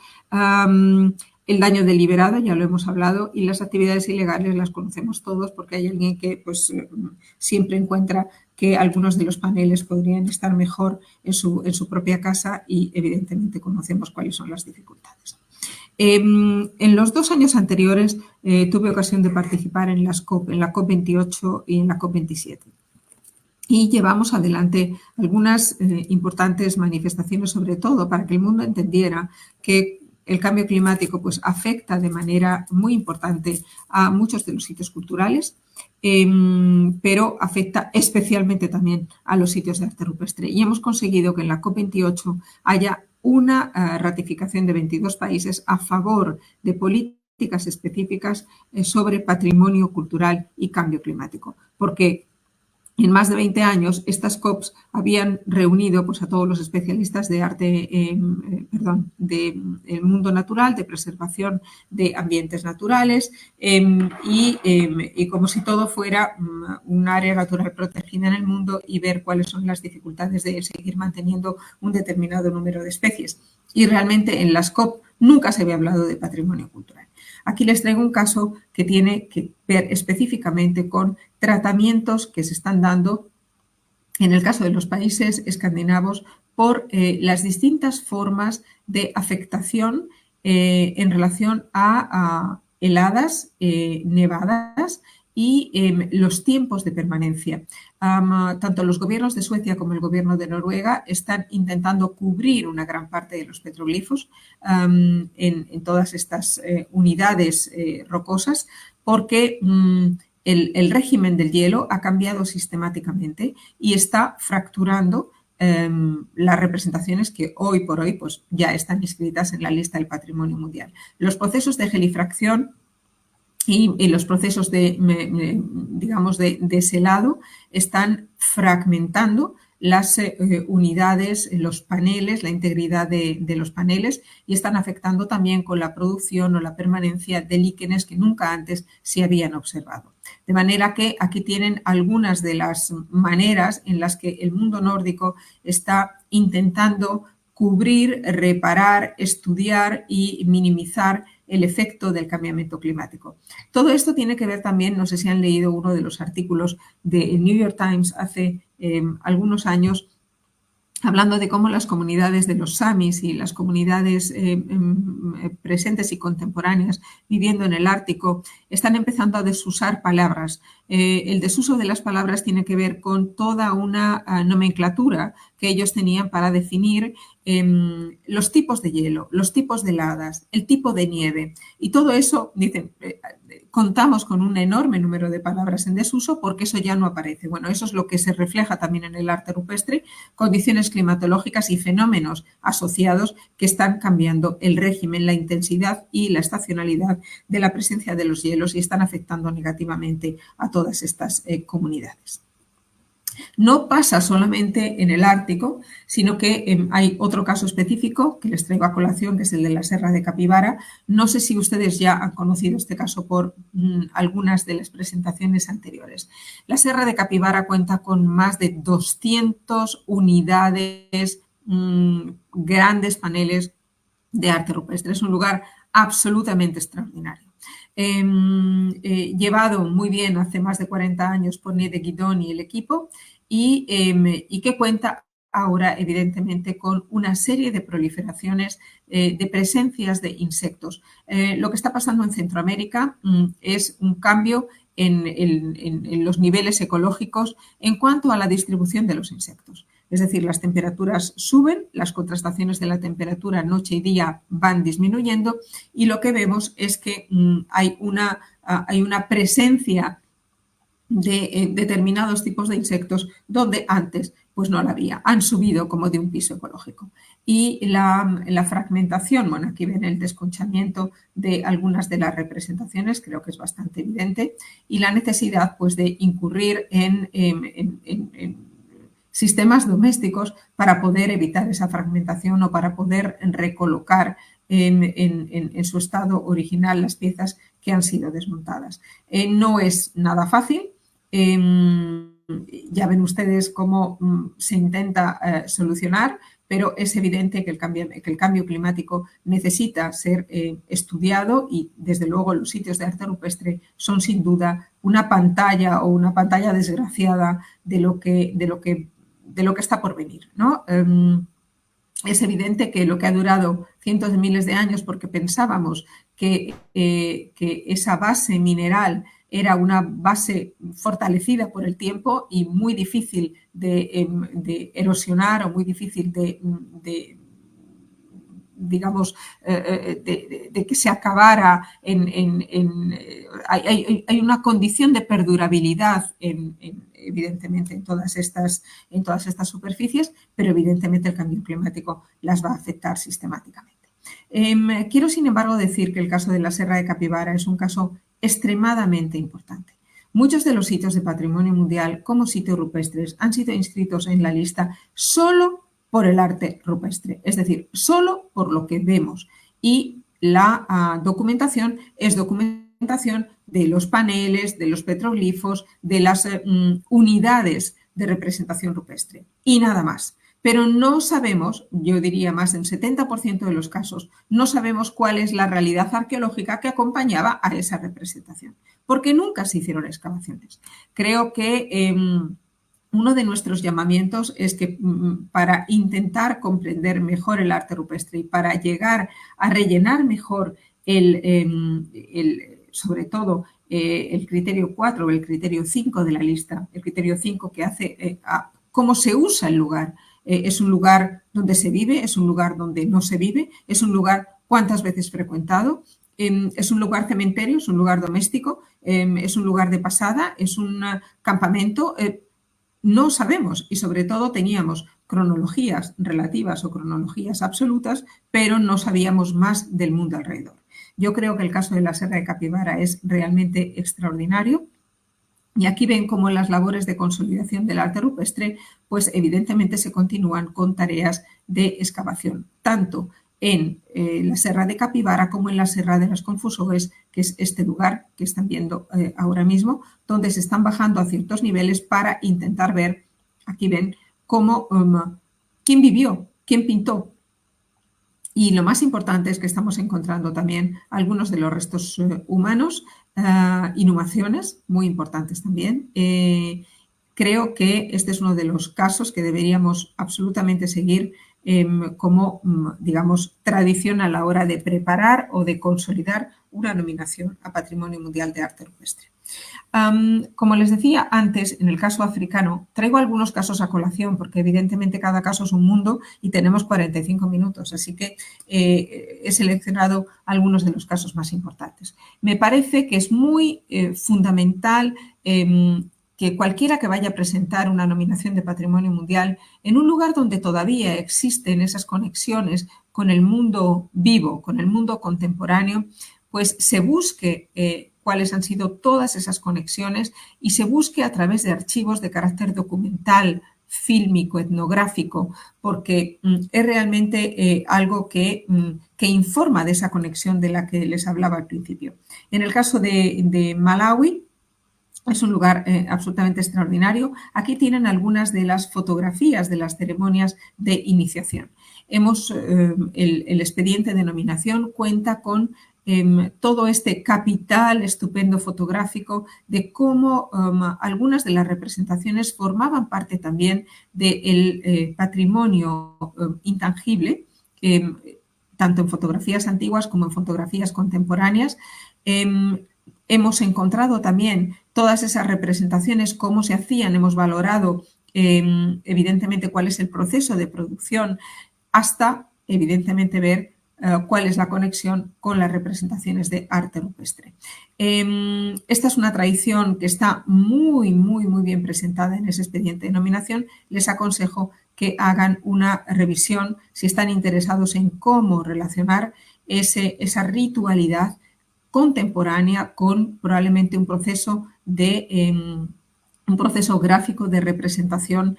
El daño deliberado, ya lo hemos hablado, y las actividades ilegales las conocemos todos porque hay alguien que pues, siempre encuentra que algunos de los paneles podrían estar mejor en su propia casa y evidentemente conocemos cuáles son las dificultades. En los 2 años anteriores tuve ocasión de participar en la COP28 y en la COP27. Y llevamos adelante algunas importantes manifestaciones, sobre todo para que el mundo entendiera que el cambio climático pues, afecta de manera muy importante a muchos de los sitios culturales, pero afecta especialmente también a los sitios de arte rupestre. Y hemos conseguido que en la COP28 haya una ratificación de 22 países a favor de políticas específicas sobre patrimonio cultural y cambio climático. Porque en más de 20 años, estas COPs habían reunido pues, a todos los especialistas de arte, del mundo natural, de preservación de ambientes naturales y como si todo fuera un área natural protegida en el mundo y ver cuáles son las dificultades de seguir manteniendo un determinado número de especies. Y realmente en las COP nunca se había hablado de patrimonio cultural. Aquí les traigo un caso que tiene que ver específicamente con tratamientos que se están dando en el caso de los países escandinavos por las distintas formas de afectación en relación a heladas, nevadas y los tiempos de permanencia. Tanto los gobiernos de Suecia como el gobierno de Noruega están intentando cubrir una gran parte de los petroglifos en todas estas unidades rocosas porque el régimen del hielo ha cambiado sistemáticamente y está fracturando las representaciones que hoy por hoy pues, ya están inscritas en la lista del patrimonio mundial. Los procesos de gelifracción y los procesos digamos, de deshelado están fragmentando las unidades, los paneles, la integridad de los paneles y están afectando también con la producción o la permanencia de líquenes que nunca antes se habían observado. De manera que aquí tienen algunas de las maneras en las que el mundo nórdico está intentando cubrir, reparar, estudiar y minimizar el efecto del cambiamiento climático. Todo esto tiene que ver también, no sé si han leído uno de los artículos del New York Times hace algunos años, hablando de cómo las comunidades de los samis y las comunidades presentes y contemporáneas viviendo en el Ártico están empezando a desusar palabras. El desuso de las palabras tiene que ver con toda una nomenclatura que ellos tenían para definir los tipos de hielo, los tipos de heladas, el tipo de nieve. Y todo eso, dicen, contamos con un enorme número de palabras en desuso porque eso ya no aparece. Bueno, eso es lo que se refleja también en el arte rupestre, condiciones climatológicas y fenómenos asociados que están cambiando el régimen, la intensidad y la estacionalidad de la presencia de los hielos y están afectando negativamente a todas estas comunidades. No pasa solamente en el Ártico, sino que hay otro caso específico que les traigo a colación, que es el de la Serra de Capibara. No sé si ustedes ya han conocido este caso por algunas de las presentaciones anteriores. La Serra de Capibara cuenta con más de 200 unidades, grandes paneles de arte rupestre. Es un lugar absolutamente extraordinario. Llevado muy bien hace más de 40 años por Nede Guidón y el equipo, y que cuenta ahora, evidentemente, con una serie de proliferaciones de presencias de insectos. Lo que está pasando en Centroamérica es un cambio en los niveles ecológicos en cuanto a la distribución de los insectos. Es decir, las temperaturas suben, las contrastaciones de la temperatura noche y día van disminuyendo y lo que vemos es que hay una presencia de determinados tipos de insectos donde antes pues no la había. Han subido como de un piso ecológico. Y la fragmentación, bueno, aquí ven el desconchamiento de algunas de las representaciones, creo que es bastante evidente, y la necesidad pues de incurrir en sistemas domésticos para poder evitar esa fragmentación o para poder recolocar en su estado original las piezas que han sido desmontadas. No es nada fácil. Ya ven ustedes cómo se intenta solucionar, pero es evidente que el cambio climático necesita ser estudiado y, desde luego, los sitios de arte rupestre son sin duda una pantalla desgraciada de lo que está por venir, ¿no? Es evidente que lo que ha durado cientos de miles de años, porque pensábamos que esa base mineral era una base fortalecida por el tiempo y muy difícil de erosionar o muy difícil de que se acabara hay una condición de perdurabilidad evidentemente en todas estas superficies, pero evidentemente el cambio climático las va a afectar sistemáticamente. Quiero, sin embargo, decir que el caso de la Serra de Capibara es un caso extremadamente importante. Muchos de los sitios de patrimonio mundial como sitios rupestres han sido inscritos en la lista solo por el arte rupestre, es decir, solo por lo que vemos. Y la documentación es documentación de los paneles, de los petroglifos, de las unidades de representación rupestre y nada más. Pero no sabemos, yo diría más del 70% de los casos, no sabemos cuál es la realidad arqueológica que acompañaba a esa representación, porque nunca se hicieron excavaciones. Creo que uno de nuestros llamamientos es que para intentar comprender mejor el arte rupestre y para llegar a rellenar mejor sobre todo el criterio 4 o el criterio 5 de la lista, el criterio 5 que hace cómo se usa el lugar. Es un lugar donde se vive, es un lugar donde no se vive, es un lugar cuántas veces frecuentado, es un lugar cementerio, es un lugar doméstico, es un lugar de pasada, es un campamento. No sabemos y sobre todo teníamos cronologías relativas o cronologías absolutas, pero no sabíamos más del mundo alrededor. Yo creo que el caso de la Serra de Capibara es realmente extraordinario. Y aquí ven cómo en las labores de consolidación del arte rupestre, pues evidentemente se continúan con tareas de excavación, tanto en la Serra de Capibara como en la Serra de las Confusoes, que es este lugar que están viendo ahora mismo, donde se están bajando a ciertos niveles para intentar ver, aquí ven, cómo, quién vivió, quién pintó. Y lo más importante es que estamos encontrando también algunos de los restos humanos, inhumaciones muy importantes también. Creo que este es uno de los casos que deberíamos absolutamente seguir como, digamos, tradición a la hora de preparar o de consolidar una nominación a Patrimonio Mundial de Arte Rupestre. Como les decía antes, en el caso africano, traigo algunos casos a colación porque evidentemente cada caso es un mundo y tenemos 45 minutos, así que he seleccionado algunos de los casos más importantes. Me parece que es muy fundamental que cualquiera que vaya a presentar una nominación de Patrimonio Mundial en un lugar donde todavía existen esas conexiones con el mundo vivo, con el mundo contemporáneo, pues se busque cuáles han sido todas esas conexiones y se busque a través de archivos de carácter documental, fílmico, etnográfico, porque es realmente algo que informa de esa conexión de la que les hablaba al principio. En el caso de Malawi, es un lugar absolutamente extraordinario. Aquí tienen algunas de las fotografías de las ceremonias de iniciación. El expediente de nominación cuenta con todo este capital estupendo fotográfico de cómo algunas de las representaciones formaban parte también del patrimonio intangible, tanto en fotografías antiguas como en fotografías contemporáneas. Hemos encontrado también todas esas representaciones, cómo se hacían, hemos valorado evidentemente cuál es el proceso de producción, hasta evidentemente ver cuál es la conexión con las representaciones de arte rupestre. Esta es una tradición que está muy bien presentada en ese expediente de nominación. Les aconsejo que hagan una revisión si están interesados en cómo relacionar esa ritualidad contemporánea con probablemente un proceso gráfico de representación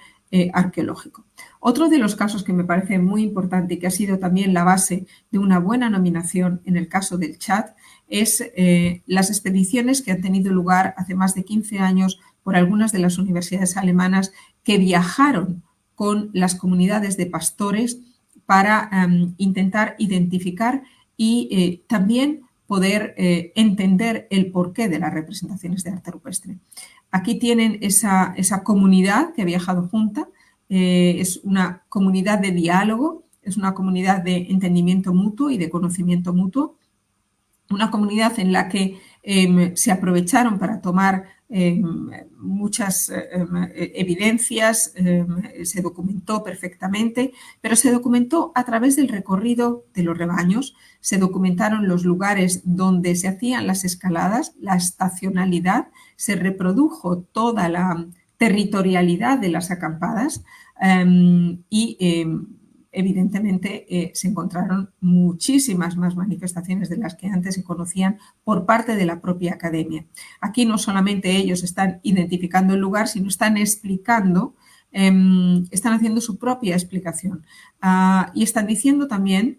arqueológico. Otro de los casos que me parece muy importante y que ha sido también la base de una buena nominación en el caso del Chad es las expediciones que han tenido lugar hace más de 15 años por algunas de las universidades alemanas que viajaron con las comunidades de pastores para intentar identificar y también poder entender el porqué de las representaciones de arte rupestre. Aquí tienen esa comunidad que ha viajado junta, es una comunidad de diálogo, es una comunidad de entendimiento mutuo y de conocimiento mutuo, una comunidad en la que se aprovecharon para tomar muchas evidencias, se documentó perfectamente, pero se documentó a través del recorrido de los rebaños, se documentaron los lugares donde se hacían las escaladas, la estacionalidad, se reprodujo toda la territorialidad de las acampadas y evidentemente se encontraron muchísimas más manifestaciones de las que antes se conocían por parte de la propia academia. Aquí no solamente ellos están identificando el lugar, sino están explicando, están haciendo su propia explicación y están diciendo también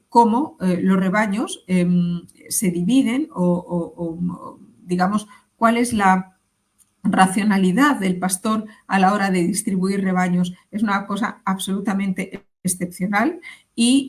cómo los rebaños se dividen o digamos, cuál es la racionalidad del pastor a la hora de distribuir rebaños. Es una cosa absolutamente excepcional y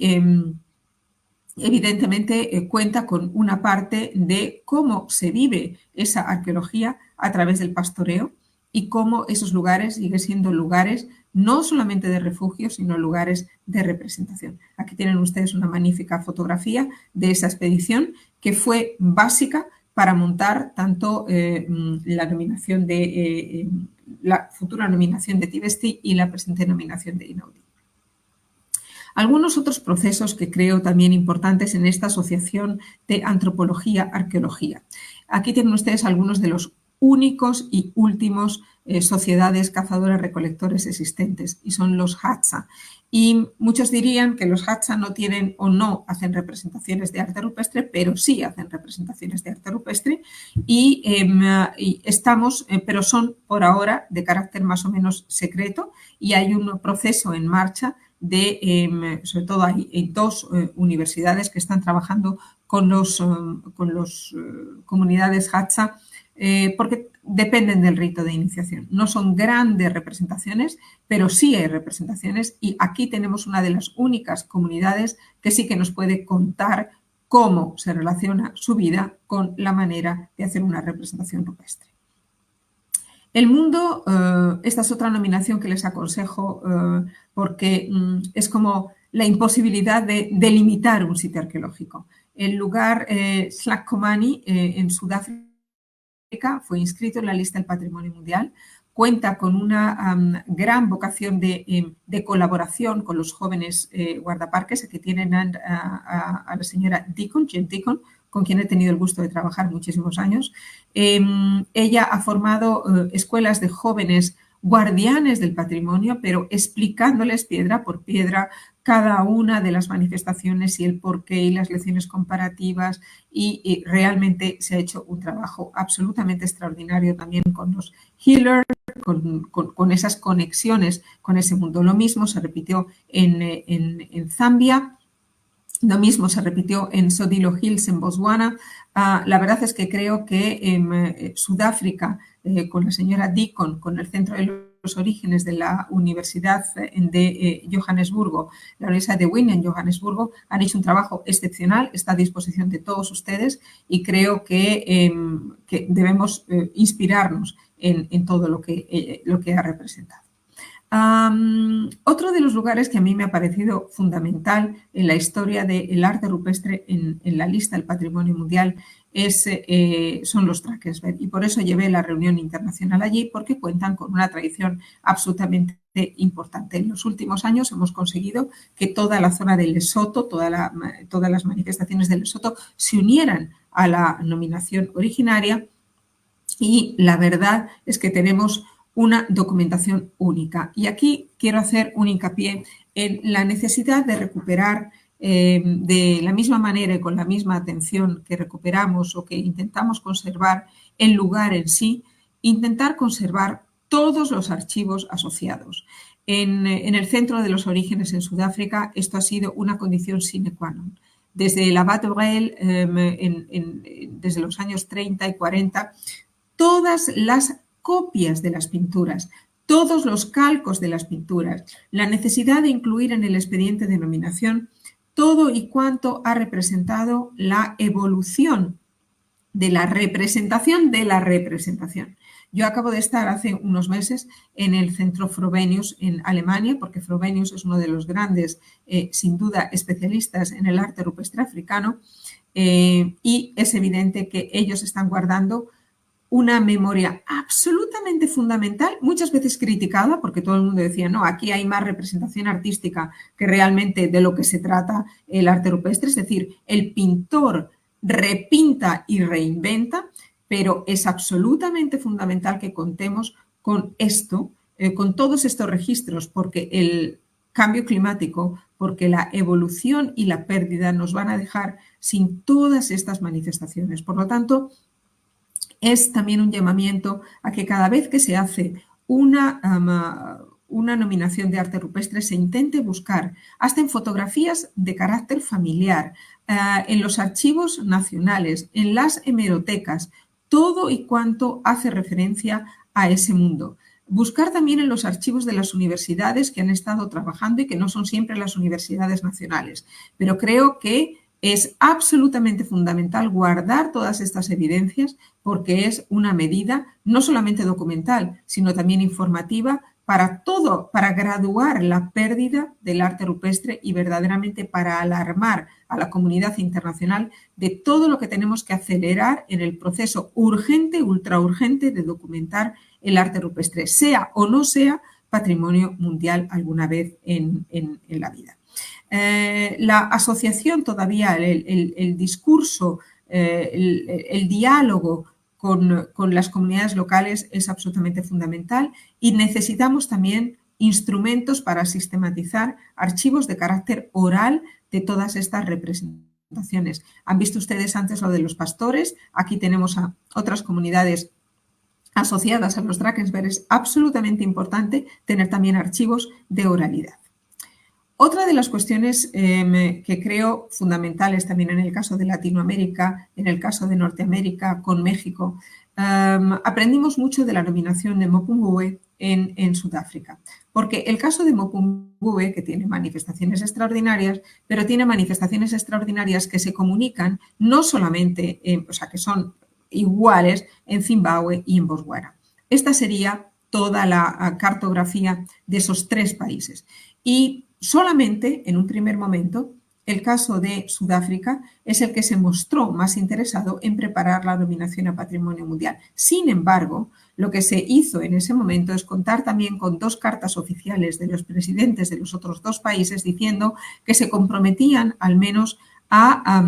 evidentemente cuenta con una parte de cómo se vive esa arqueología a través del pastoreo y cómo esos lugares siguen siendo lugares no solamente de refugio, sino lugares de representación. Aquí tienen ustedes una magnífica fotografía de esa expedición que fue básica para montar tanto la nominación de la futura nominación de Tivesti y la presente nominación de Einaudi. Algunos otros procesos que creo también importantes en esta asociación de antropología-arqueología. Aquí tienen ustedes algunos de los únicos y últimos sociedades cazadoras-recolectores existentes y son los Hadza. Y muchos dirían que los Hadza no tienen o no hacen representaciones de arte rupestre, pero sí hacen representaciones de arte rupestre y pero son por ahora de carácter más o menos secreto y hay un proceso en marcha de, sobre todo hay dos universidades que están trabajando con los comunidades Hadza porque dependen del rito de iniciación. No son grandes representaciones, pero sí hay representaciones y aquí tenemos una de las únicas comunidades que sí que nos puede contar cómo se relaciona su vida con la manera de hacer una representación rupestre. El mundo, esta es otra nominación que les aconsejo porque es como la imposibilidad de delimitar un sitio arqueológico. El lugar Slakomani en Sudáfrica fue inscrito en la lista del Patrimonio Mundial, cuenta con una gran vocación de colaboración con los jóvenes guardaparques. Aquí tienen a la señora Deacon, Jen Deacon, con quien he tenido el gusto de trabajar muchísimos años. Ella ha formado escuelas de jóvenes guardianes del patrimonio, pero explicándoles piedra por piedra cada una de las manifestaciones y el porqué y las lecciones comparativas y realmente se ha hecho un trabajo absolutamente extraordinario también con los healers, con esas conexiones con ese mundo. Lo mismo se repitió en Zambia. Lo mismo se repitió en Sodilo Hills, en Botswana. La verdad es que creo que en Sudáfrica, con la señora Deacon, con el Centro de los Orígenes de la Universidad de Johannesburgo, la Universidad de Wien en Johannesburgo, han hecho un trabajo excepcional, está a disposición de todos ustedes y creo que debemos inspirarnos en todo lo que ha representado. Otro de los lugares que a mí me ha parecido fundamental en la historia del arte rupestre en la lista del Patrimonio Mundial son los Drakensberg, y por eso llevé la reunión internacional allí, porque cuentan con una tradición absolutamente importante. En los últimos años hemos conseguido que toda la zona de Lesoto, todas las manifestaciones de Lesoto se unieran a la nominación originaria, y la verdad es que tenemos una documentación única. Y aquí quiero hacer un hincapié en la necesidad de recuperar de la misma manera y con la misma atención que recuperamos o que intentamos conservar el lugar en sí, intentar conservar todos los archivos asociados. En el Centro de los Orígenes en Sudáfrica esto ha sido una condición sine qua non. Desde el Abad Brel, desde los años 30 y 40, todas las copias de las pinturas, todos los calcos de las pinturas, la necesidad de incluir en el expediente de nominación todo y cuanto ha representado la evolución de la representación de la representación. Yo acabo de estar hace unos meses en el Centro Frobenius en Alemania, porque Frobenius es uno de los grandes, sin duda, especialistas en el arte rupestre africano, y es evidente que ellos están guardando una memoria absolutamente fundamental, muchas veces criticada, porque todo el mundo decía, no, aquí hay más representación artística que realmente de lo que se trata el arte rupestre, es decir, el pintor repinta y reinventa, pero es absolutamente fundamental que contemos con esto, con todos estos registros, porque el cambio climático, porque la evolución y la pérdida nos van a dejar sin todas estas manifestaciones. Por lo tanto, es también un llamamiento a que cada vez que se hace una nominación de arte rupestre se intente buscar, hasta en fotografías de carácter familiar, en los archivos nacionales, en las hemerotecas, todo y cuanto hace referencia a ese mundo. Buscar también en los archivos de las universidades que han estado trabajando y que no son siempre las universidades nacionales, pero creo que es absolutamente fundamental guardar todas estas evidencias porque es una medida no solamente documental, sino también informativa para todo, para graduar la pérdida del arte rupestre y verdaderamente para alarmar a la comunidad internacional de todo lo que tenemos que acelerar en el proceso urgente, ultra urgente de documentar el arte rupestre, sea o no sea patrimonio mundial alguna vez en la vida. La asociación todavía, el discurso, el diálogo con las comunidades locales es absolutamente fundamental y necesitamos también instrumentos para sistematizar archivos de carácter oral de todas estas representaciones. Han visto ustedes antes lo de los pastores, aquí tenemos a otras comunidades asociadas a los Drakensberg. Es absolutamente importante tener también archivos de oralidad. Otra de las cuestiones que creo fundamentales también en el caso de Latinoamérica, en el caso de Norteamérica, con México, aprendimos mucho de la nominación de Mapungubwe en Sudáfrica, porque el caso de Mapungubwe, que tiene manifestaciones extraordinarias, pero tiene manifestaciones extraordinarias que se comunican no solamente, o sea, que son iguales en Zimbabue y en Botswana. Esta sería toda la cartografía de esos tres países. Y solamente en un primer momento el caso de Sudáfrica es el que se mostró más interesado en preparar la nominación a Patrimonio Mundial. Sin embargo, lo que se hizo en ese momento es contar también con dos cartas oficiales de los presidentes de los otros dos países diciendo que se comprometían al menos a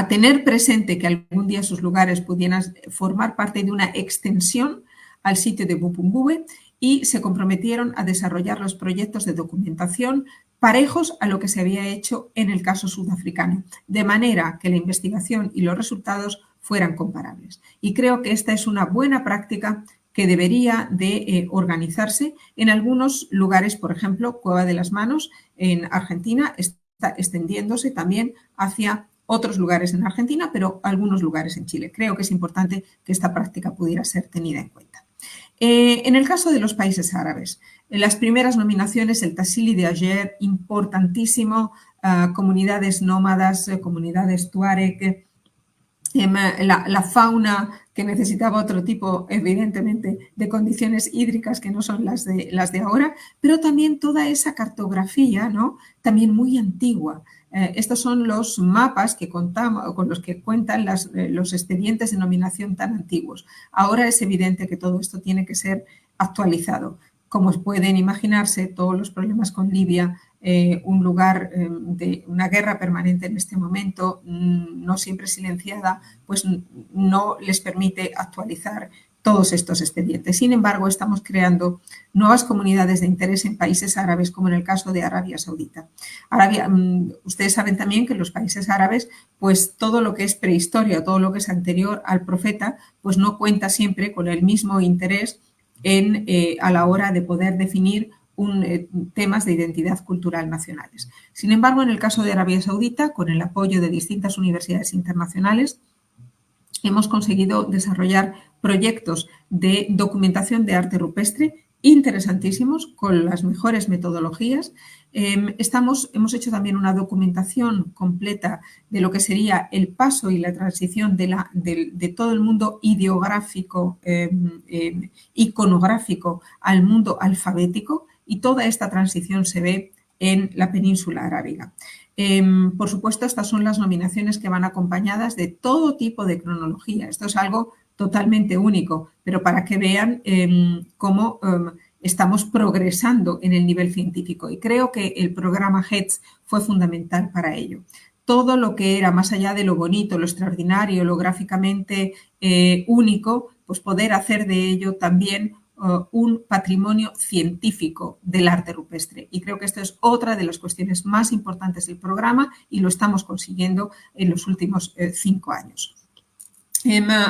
tener presente que algún día sus lugares pudieran formar parte de una extensión al sitio de Mapungubwe y se comprometieron a desarrollar los proyectos de documentación parejos a lo que se había hecho en el caso sudafricano, de manera que la investigación y los resultados fueran comparables. Y creo que esta es una buena práctica que debería de organizarse en algunos lugares, por ejemplo, Cueva de las Manos en Argentina está extendiéndose también hacia otros lugares en Argentina, pero algunos lugares en Chile. Creo que es importante que esta práctica pudiera ser tenida en cuenta. En el caso de los países árabes, en las primeras nominaciones, el Tassili de ayer, importantísimo, comunidades nómadas, comunidades tuareg, la fauna que necesitaba otro tipo, evidentemente, de condiciones hídricas que no son las de ahora, pero también toda esa cartografía, ¿no? También muy antigua. Estos son los mapas que contamos, con los que cuentan los expedientes de nominación tan antiguos. Ahora es evidente que todo esto tiene que ser actualizado. Como pueden imaginarse, todos los problemas con Libia, un lugar de una guerra permanente en este momento, no siempre silenciada, pues no les permite actualizar todos estos expedientes. Sin embargo, estamos creando nuevas comunidades de interés en países árabes, como en el caso de Arabia Saudita. Ustedes saben también que en los países árabes, pues todo lo que es prehistoria, todo lo que es anterior al profeta, pues no cuenta siempre con el mismo interés a la hora de poder definir temas de identidad cultural nacionales. Sin embargo, en el caso de Arabia Saudita, con el apoyo de distintas universidades internacionales, hemos conseguido desarrollar proyectos de documentación de arte rupestre interesantísimos, con las mejores metodologías. Hemos hecho también una documentación completa de lo que sería el paso y la transición de todo el mundo ideográfico, iconográfico, al mundo alfabético, y toda esta transición se ve en la península arábiga. Por supuesto, estas son las nominaciones que van acompañadas de todo tipo de cronología. Esto es algo totalmente único, pero para que vean cómo estamos progresando en el nivel científico. Y creo que el programa HEADS fue fundamental para ello. Todo lo que era más allá de lo bonito, lo extraordinario, lo gráficamente único, pues poder hacer de ello también un patrimonio científico del arte rupestre. Y creo que esto es otra de las cuestiones más importantes del programa y lo estamos consiguiendo en los últimos 5 años.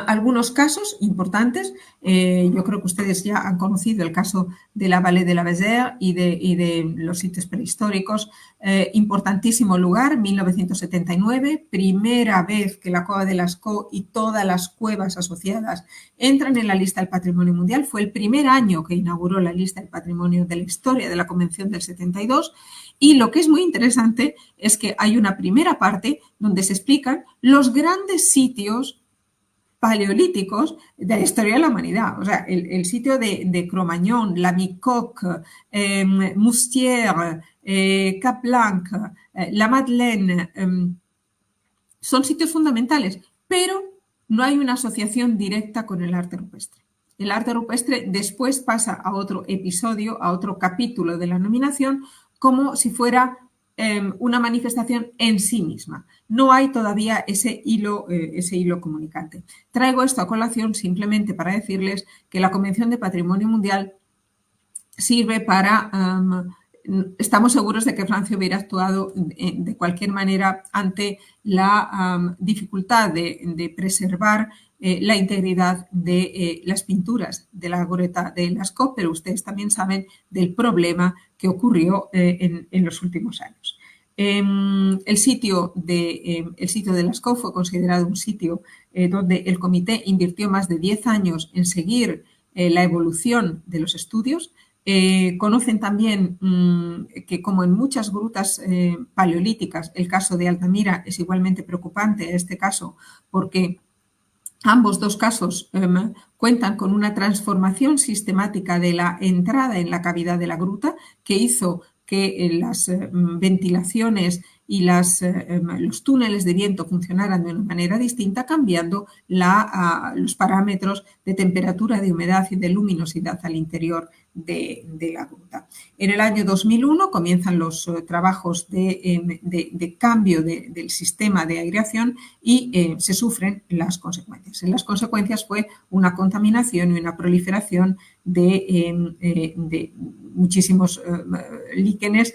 Algunos casos importantes, yo creo que ustedes ya han conocido el caso de la Vallée de la Vézère y de los sitios prehistóricos. Importantísimo lugar, 1979, primera vez que la Cueva de Lascaux y todas las cuevas asociadas entran en la lista del Patrimonio Mundial. Fue el primer año que inauguró la lista del Patrimonio de la historia de la Convención del 72. Y lo que es muy interesante es que hay una primera parte donde se explican los grandes sitios paleolíticos de la historia de la humanidad. O sea, el sitio de Cro-Magnon, La Micoque, Moustiers, Cap Blanc, La Madeleine, son sitios fundamentales, pero no hay una asociación directa con el arte rupestre. El arte rupestre después pasa a otro episodio, a otro capítulo de la nominación, como si fuera una manifestación en sí misma. No hay todavía ese hilo comunicante. Traigo esto a colación simplemente para decirles que la Convención de Patrimonio Mundial sirve para... estamos seguros de que Francia hubiera actuado de cualquier manera ante la dificultad de preservar la integridad de las pinturas de la Goleta de Lascaux, pero ustedes también saben del problema que ocurrió en los últimos años. El sitio de Lascaux fue considerado un sitio donde el comité invirtió más de 10 años en seguir la evolución de los estudios. Conocen también que, como en muchas grutas paleolíticas, el caso de Altamira es igualmente preocupante, en este caso, porque ambos dos casos cuentan con una transformación sistemática de la entrada en la cavidad de la gruta que hizo que las ventilaciones y los túneles de viento funcionaran de una manera distinta, cambiando los parámetros de temperatura, de humedad y de luminosidad al interior la gruta. En el año 2001 comienzan los trabajos de cambio del sistema de aireación y se sufren las consecuencias. En las consecuencias fue una contaminación y una proliferación de muchísimos líquenes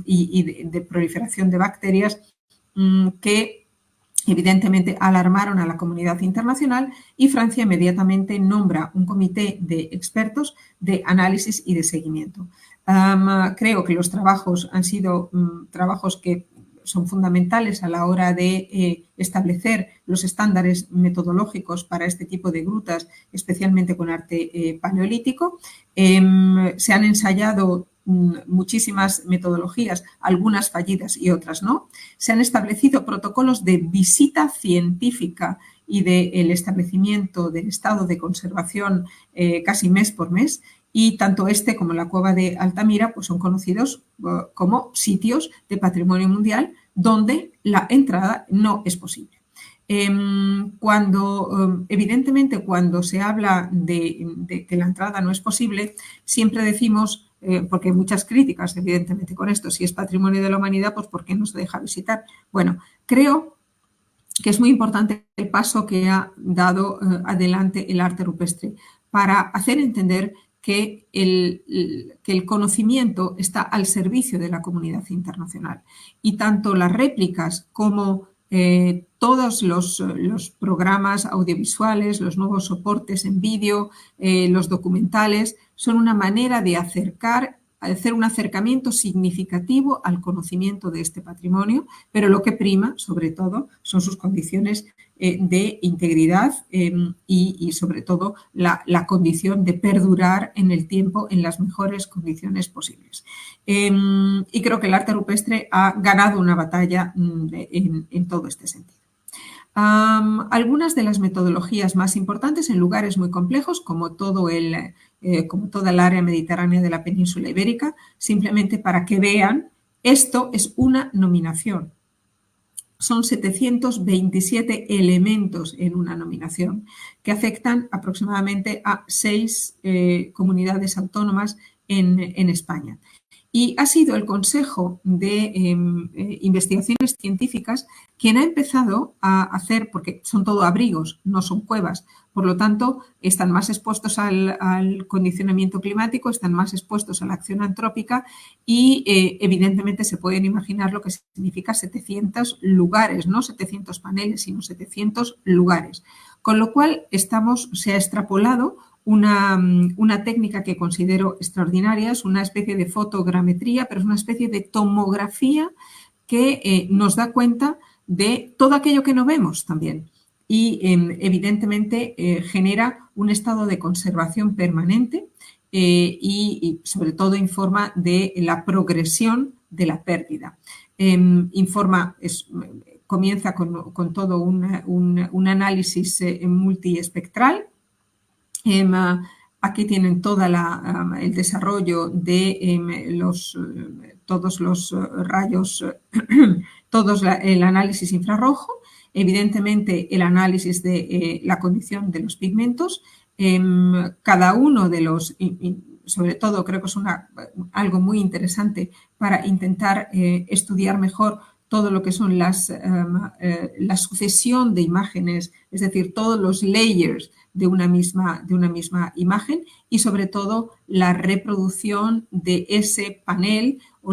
y de proliferación de bacterias que evidentemente alarmaron a la comunidad internacional y Francia inmediatamente nombra un comité de expertos de análisis y de seguimiento. Creo que los trabajos han sido trabajos que son fundamentales a la hora de establecer los estándares metodológicos para este tipo de grutas, especialmente con arte paleolítico. Se han ensayado muchísimas metodologías, algunas fallidas y otras no. Se han establecido protocolos de visita científica y del establecimiento del estado de conservación casi mes por mes, y tanto este como la cueva de Altamira pues son conocidos como sitios de patrimonio mundial donde la entrada no es posible. Evidentemente, cuando se habla de que la entrada no es posible, siempre decimos, porque hay muchas críticas, evidentemente, con esto, si es patrimonio de la humanidad, pues ¿por qué no se deja visitar? Bueno, creo que es muy importante el paso que ha dado adelante el arte rupestre para hacer entender que el conocimiento está al servicio de la comunidad internacional y tanto las réplicas como todos los programas audiovisuales, los nuevos soportes en vídeo, los documentales, son una manera de hacer un acercamiento significativo al conocimiento de este patrimonio, pero lo que prima, sobre todo, son sus condiciones de integridad y sobre todo, la condición de perdurar en el tiempo en las mejores condiciones posibles. Y creo que el arte rupestre ha ganado una batalla en todo este sentido. Algunas de las metodologías más importantes en lugares muy complejos, como toda el área mediterránea de la península ibérica, simplemente para que vean, esto es una nominación. Son 727 elementos en una nominación que afectan aproximadamente a 6 comunidades autónomas en España. Y ha sido el Consejo de Investigaciones Científicas quien ha empezado a hacer, porque son todo abrigos, no son cuevas, por lo tanto, están más expuestos al condicionamiento climático, están más expuestos a la acción antrópica y evidentemente se pueden imaginar lo que significa 700 lugares, no 700 paneles, sino 700 lugares. Con lo cual, se ha extrapolado una técnica que considero extraordinaria, es una especie de fotogrametría, pero es una especie de tomografía que nos da cuenta de todo aquello que no vemos también y evidentemente genera un estado de conservación permanente y sobre todo informa de la progresión de la pérdida. Comienza con todo un análisis multiespectral. Aquí tienen todo el desarrollo de todos los rayos, el análisis infrarrojo, evidentemente el análisis de la condición de los pigmentos, cada uno de los, sobre todo creo que es algo muy interesante para intentar estudiar mejor todo lo que son la sucesión de imágenes, es decir, todos los layers de una misma imagen y sobre todo la reproducción de ese panel o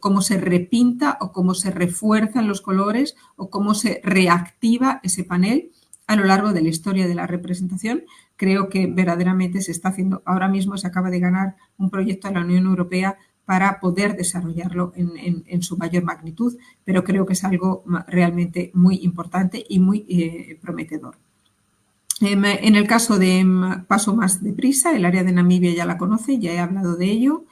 cómo se repinta o cómo se refuerzan los colores o cómo se reactiva ese panel a lo largo de la historia de la representación. Creo que verdaderamente se está haciendo, ahora mismo se acaba de ganar un proyecto de la Unión Europea para poder desarrollarlo en su mayor magnitud, pero creo que es algo realmente muy importante y muy prometedor. En el caso de paso más deprisa, el área de Namibia ya la conoce, ya he hablado de ello.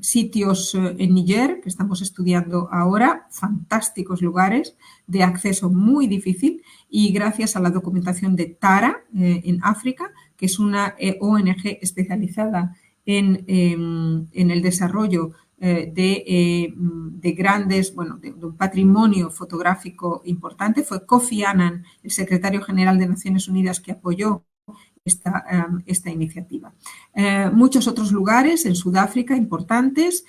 Sitios en Níger, que estamos estudiando ahora, fantásticos lugares de acceso muy difícil y gracias a la documentación de Tara en África, que es una ONG especializada en el desarrollo de grandes, de un patrimonio fotográfico importante. Fue Kofi Annan, el secretario general de Naciones Unidas, que apoyó esta iniciativa. Muchos otros lugares en Sudáfrica importantes,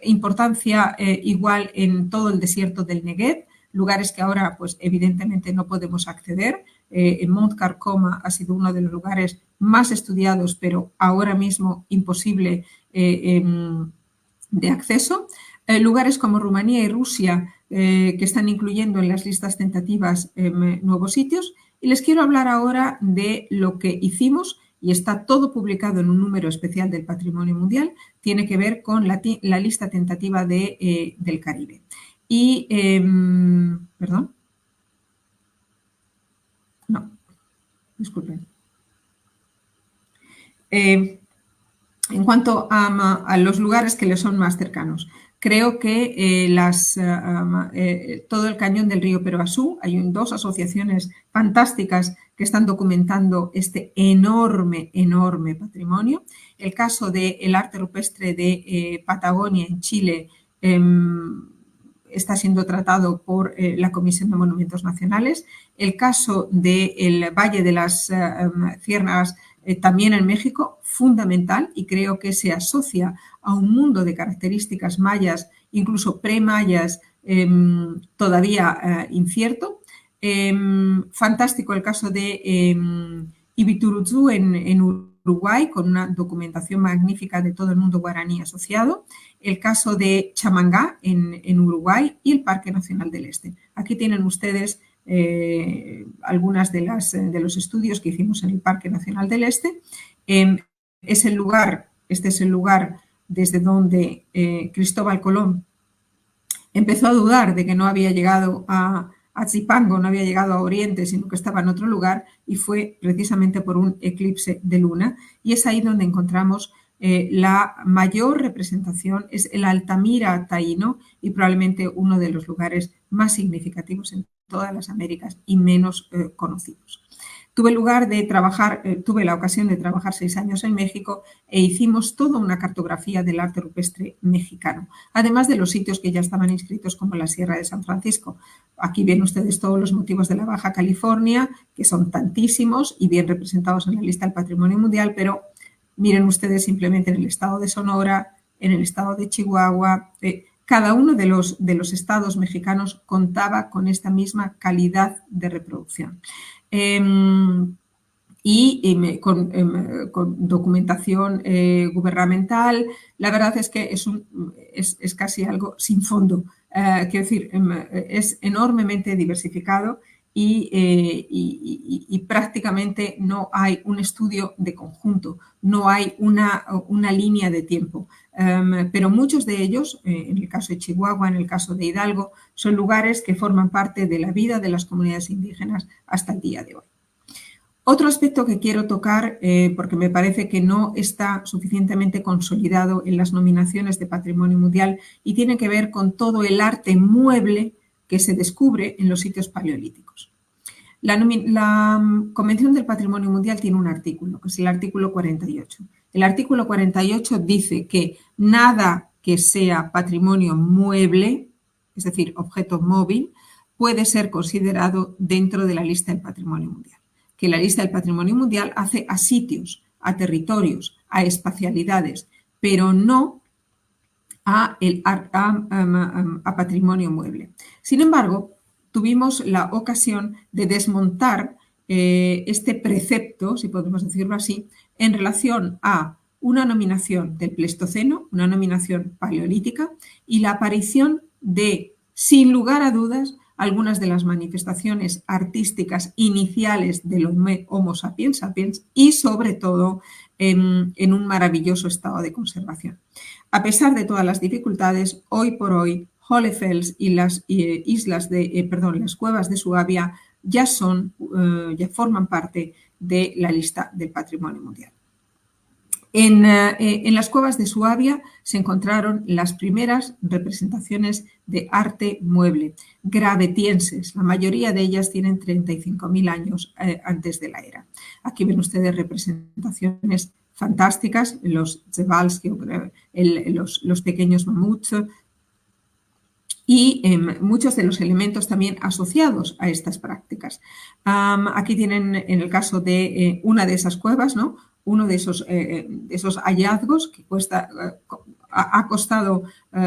importancia igual en todo el desierto del Negev, lugares que ahora pues evidentemente no podemos acceder. En Mount Carcoma ha sido uno de los lugares más estudiados, pero ahora mismo imposible de acceso. Lugares como Rumanía y Rusia que están incluyendo en las listas tentativas nuevos sitios. Y les quiero hablar ahora de lo que hicimos y está todo publicado en un número especial del Patrimonio Mundial. Tiene que ver con la lista tentativa del Caribe. Y, perdón. No, disculpen. En cuanto a los lugares que les son más cercanos, creo que todo el cañón del río Peroasú, hay dos asociaciones fantásticas que están documentando este enorme patrimonio. El caso del arte rupestre de Patagonia en Chile está siendo tratado por la Comisión de Monumentos Nacionales. El caso del Valle de las Ciénagas también en México, fundamental, y creo que se asocia a un mundo de características mayas, incluso pre-mayas, todavía incierto. Fantástico el caso de Ibituruzú en Uruguay, con una documentación magnífica de todo el mundo guaraní asociado. El caso de Chamangá en Uruguay y el Parque Nacional del Este. Aquí tienen ustedes algunas de los estudios que hicimos en el Parque Nacional del Este. Este es el lugar desde donde Cristóbal Colón empezó a dudar de que no había llegado a Zipango, no había llegado a Oriente, sino que estaba en otro lugar, y fue precisamente por un eclipse de luna. Y es ahí donde encontramos la mayor representación, es el Altamira taíno, y probablemente uno de los lugares más significativos en todas las Américas y menos conocidos. Tuve la ocasión de trabajar 6 años en México e hicimos toda una cartografía del arte rupestre mexicano, además de los sitios que ya estaban inscritos como la Sierra de San Francisco. Aquí ven ustedes todos los motivos de la Baja California, que son tantísimos y bien representados en la lista del Patrimonio Mundial, pero miren ustedes simplemente en el estado de Sonora, en el estado de Chihuahua. Cada uno de los estados mexicanos contaba con esta misma calidad de reproducción. Con documentación gubernamental. La verdad es que es casi algo sin fondo. Quiero decir, es enormemente diversificado y prácticamente no hay un estudio de conjunto, no hay una línea de tiempo. Pero muchos de ellos, en el caso de Chihuahua, en el caso de Hidalgo, son lugares que forman parte de la vida de las comunidades indígenas hasta el día de hoy. Otro aspecto que quiero tocar, porque me parece que no está suficientemente consolidado en las nominaciones de Patrimonio Mundial, y tiene que ver con todo el arte mueble que se descubre en los sitios paleolíticos. La Convención del Patrimonio Mundial tiene un artículo, que es el artículo 48. El artículo 48 dice que nada que sea patrimonio mueble, es decir, objeto móvil, puede ser considerado dentro de la lista del Patrimonio Mundial. Que la lista del Patrimonio Mundial hace a sitios, a territorios, a espacialidades, pero no a patrimonio mueble. Sin embargo, tuvimos la ocasión de desmontar este precepto, si podemos decirlo así, en relación a una nominación del Pleistoceno, una nominación paleolítica, y la aparición de, sin lugar a dudas, algunas de las manifestaciones artísticas iniciales del Homo sapiens sapiens y, sobre todo, en un maravilloso estado de conservación. A pesar de todas las dificultades, hoy por hoy, Hohlefels y las las cuevas de Suabia ya forman parte de la lista del Patrimonio Mundial. En las cuevas de Suabia se encontraron las primeras representaciones de arte mueble, gravetienses. La mayoría de ellas tienen 35.000 años antes de la era. Aquí ven ustedes representaciones fantásticas, los Przewalski, los pequeños mamuts, y muchos de los elementos también asociados a estas prácticas. Aquí tienen en el caso de una de esas cuevas, ¿no? Uno de esos hallazgos que ha costado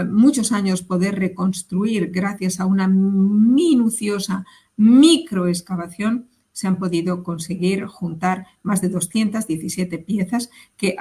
muchos años poder reconstruir gracias a una minuciosa microexcavación. Se han podido conseguir juntar más de 217 piezas que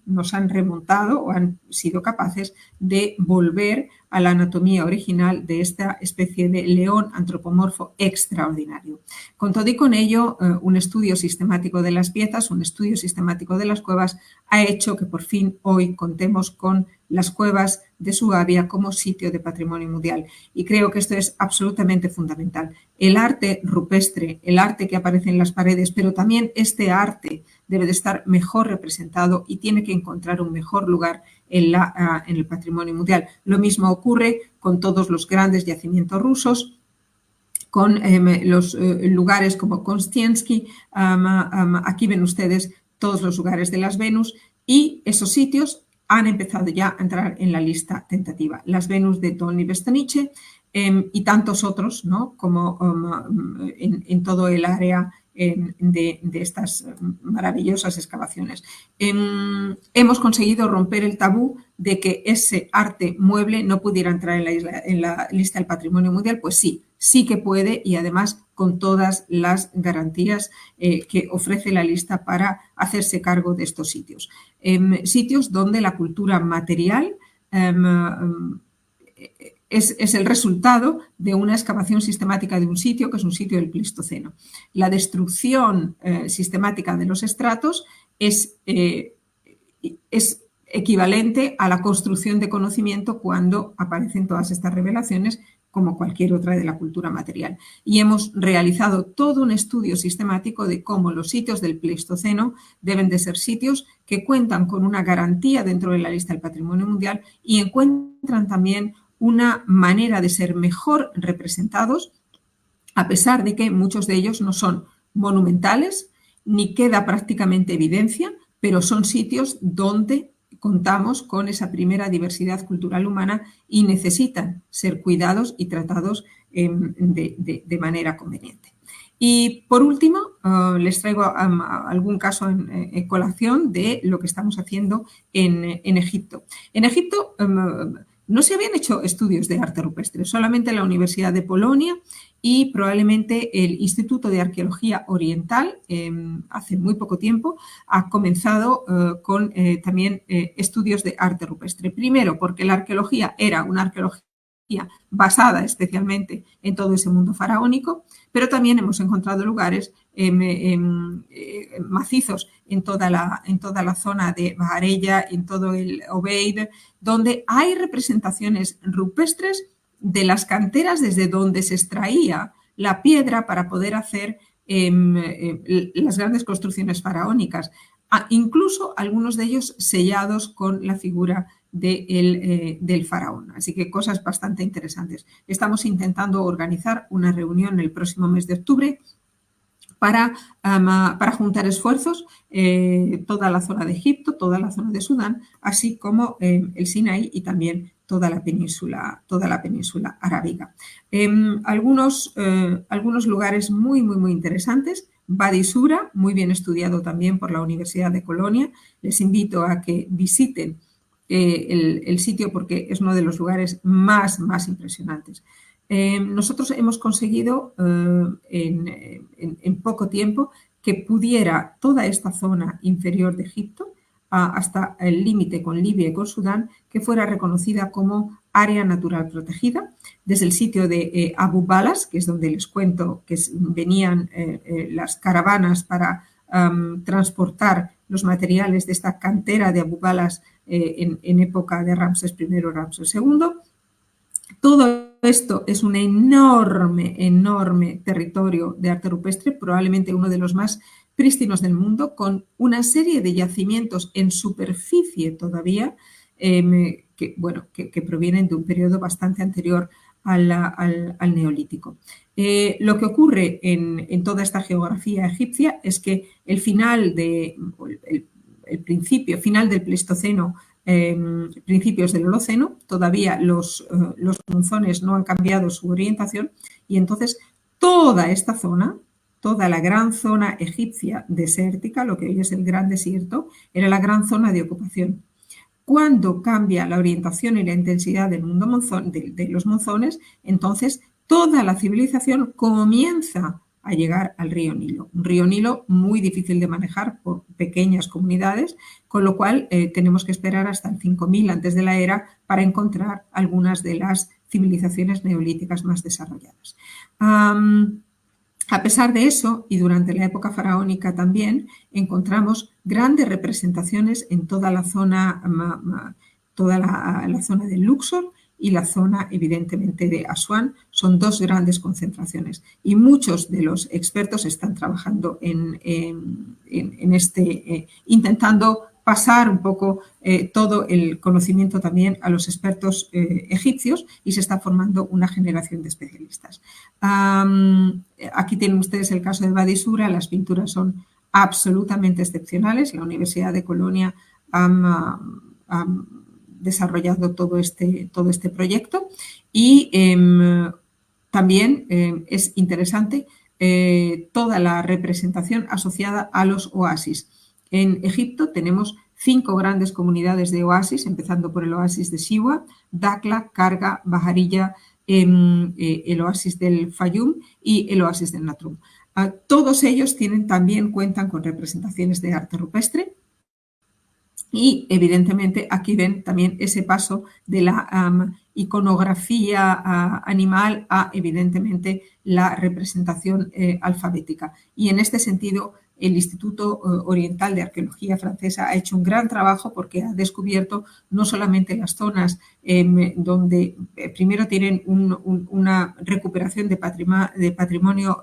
nos han remontado o han sido capaces de volver a la anatomía original de esta especie de león antropomorfo extraordinario. Con todo y con ello, un estudio sistemático de las piezas, un estudio sistemático de las cuevas ha hecho que por fin hoy contemos con las cuevas de Sugabia como sitio de patrimonio mundial. Y creo que esto es absolutamente fundamental. El arte rupestre, el arte que aparece en las paredes, pero también este arte debe de estar mejor representado y tiene que encontrar un mejor lugar en el patrimonio mundial. Lo mismo ocurre con todos los grandes yacimientos rusos, con los lugares como Konstiensky. Aquí ven ustedes todos los lugares de las Venus y esos sitios han empezado ya a entrar en la lista tentativa. Las Venus de Dolní Věstonice y tantos otros, ¿no? Como en todo el área de estas maravillosas excavaciones. Hemos conseguido romper el tabú de que ese arte mueble no pudiera entrar en la lista del patrimonio mundial. Pues sí que puede, y además con todas las garantías que ofrece la lista para hacerse cargo de estos sitios. Sitios donde la cultura material es el resultado de una excavación sistemática de un sitio, que es un sitio del Pleistoceno. La destrucción sistemática de los estratos es equivalente a la construcción de conocimiento cuando aparecen todas estas revelaciones, como cualquier otra de la cultura material. Y hemos realizado todo un estudio sistemático de cómo los sitios del Pleistoceno deben de ser sitios que cuentan con una garantía dentro de la lista del patrimonio mundial y encuentran también una manera de ser mejor representados, a pesar de que muchos de ellos no son monumentales ni queda prácticamente evidencia, pero son sitios donde contamos con esa primera diversidad cultural humana y necesitan ser cuidados y tratados de manera conveniente. Y por último, les traigo algún caso en colación de lo que estamos haciendo en Egipto. En Egipto no se habían hecho estudios de arte rupestre, solamente la Universidad de Polonia y probablemente el Instituto de Arqueología Oriental, hace muy poco tiempo, ha comenzado con también estudios de arte rupestre. Primero, porque la arqueología era una arqueología basada especialmente en todo ese mundo faraónico, pero también hemos encontrado lugares macizos en toda la zona de Baharella, en todo el Obeid, donde hay representaciones rupestres de las canteras desde donde se extraía la piedra para poder hacer las grandes construcciones faraónicas, incluso algunos de ellos sellados con la figura del faraón. Así que cosas bastante interesantes. Estamos intentando organizar una reunión el próximo mes de octubre para juntar esfuerzos, toda la zona de Egipto, toda la zona de Sudán, así como el Sinaí y también toda la península arábiga. Algunos lugares muy, muy, muy interesantes. Wadi Sura, muy bien estudiado también por la Universidad de Colonia. Les invito a que visiten el sitio porque es uno de los lugares más impresionantes. Nosotros hemos conseguido en poco tiempo que pudiera toda esta zona inferior de Egipto hasta el límite con Libia y con Sudán, que fuera reconocida como área natural protegida, desde el sitio de Abu Balas, que es donde les cuento que venían las caravanas para transportar los materiales de esta cantera de Abu Balas en época de Ramsés I y Ramsés II. Todo esto es un enorme territorio de arte rupestre, probablemente uno de los más prístinos del mundo, con una serie de yacimientos en superficie todavía que provienen de un periodo bastante anterior al Neolítico. Lo que ocurre en toda esta geografía egipcia es que el final del Pleistoceno principios del Holoceno. Todavía los monzones no han cambiado su orientación y entonces toda esta zona, toda la gran zona egipcia desértica, lo que hoy es el Gran Desierto, era la gran zona de ocupación. Cuando cambia la orientación y la intensidad del mundo monzón, de los monzones, entonces toda la civilización comienza a llegar al río Nilo. Un río Nilo muy difícil de manejar por pequeñas comunidades, con lo cual tenemos que esperar hasta el 5000 antes de la era para encontrar algunas de las civilizaciones neolíticas más desarrolladas. A pesar de eso, y durante la época faraónica también, encontramos grandes representaciones en toda la zona, la zona del Luxor y la zona, evidentemente, de Asuán. Son dos grandes concentraciones y muchos de los expertos están trabajando intentando pasar un poco todo el conocimiento también a los expertos egipcios y se está formando una generación de especialistas. Aquí tienen ustedes el caso de Wadi Sura. Las pinturas son absolutamente excepcionales. La Universidad de Colonia ha desarrollado todo este proyecto y también es interesante toda la representación asociada a los oasis. En Egipto tenemos 5 grandes comunidades de oasis, empezando por el oasis de Siwa, Dakla, Karga, Baharilla, el oasis del Fayum y el oasis del Natrum. Todos ellos también cuentan con representaciones de arte rupestre y evidentemente aquí ven también ese paso de la iconografía animal a evidentemente la representación alfabética. Y en este sentido el Instituto Oriental de Arqueología Francesa ha hecho un gran trabajo porque ha descubierto no solamente las zonas donde primero tienen una recuperación de patrimonio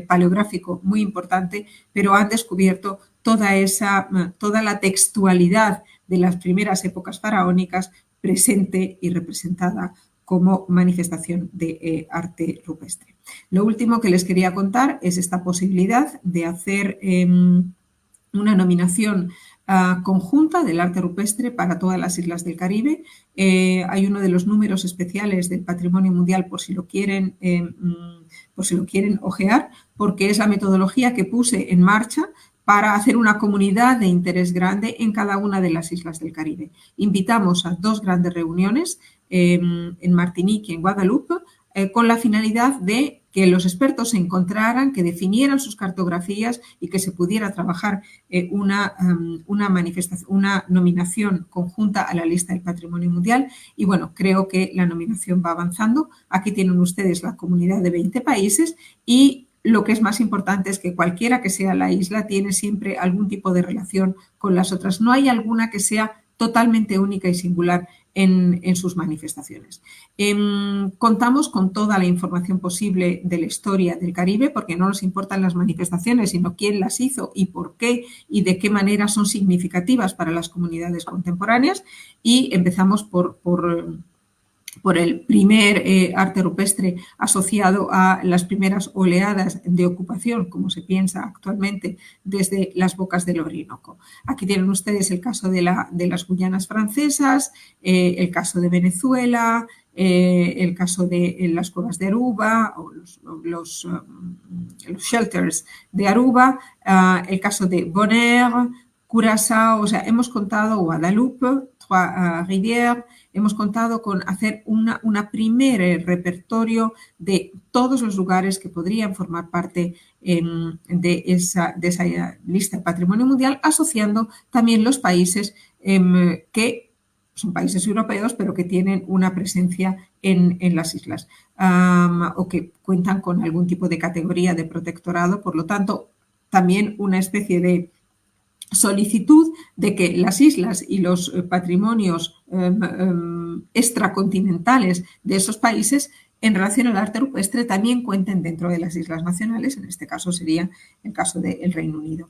paleográfico muy importante, pero han descubierto toda la textualidad de las primeras épocas faraónicas presente y representada como manifestación de arte rupestre. Lo último que les quería contar es esta posibilidad de hacer una nominación conjunta del arte rupestre para todas las islas del Caribe. Hay uno de los números especiales del Patrimonio Mundial por si lo quieren ojear, porque es la metodología que puse en marcha para hacer una comunidad de interés grande en cada una de las islas del Caribe. Invitamos a 2 grandes reuniones en Martinique y en Guadalupe con la finalidad de que los expertos se encontraran, que definieran sus cartografías y que se pudiera trabajar una nominación conjunta a la lista del Patrimonio Mundial. Y bueno, creo que la nominación va avanzando. Aquí tienen ustedes la comunidad de 20 países y lo que es más importante es que cualquiera que sea la isla tiene siempre algún tipo de relación con las otras. No hay alguna que sea totalmente única y singular en sus manifestaciones. Contamos con toda la información posible de la historia del Caribe porque no nos importan las manifestaciones, sino quién las hizo y por qué y de qué manera son significativas para las comunidades contemporáneas. Y empezamos por el primer arte rupestre asociado a las primeras oleadas de ocupación, como se piensa actualmente desde las bocas del Orinoco. Aquí tienen ustedes el caso de las Guyanas francesas, el caso de Venezuela, el caso de las cuevas de Aruba o los shelters de Aruba, el caso de Bonaire, Curazao, o sea, hemos contado Guadalupe, Trois-Rivières. Hemos contado con hacer una primer repertorio de todos los lugares que podrían formar parte de esa lista de Patrimonio Mundial, asociando también los países que son países europeos, pero que tienen una presencia en las islas o que cuentan con algún tipo de categoría de protectorado. Por lo tanto, también una especie de solicitud de que las islas y los patrimonios extracontinentales de esos países en relación al arte rupestre también cuenten dentro de las islas nacionales. En este caso sería el caso del Reino Unido.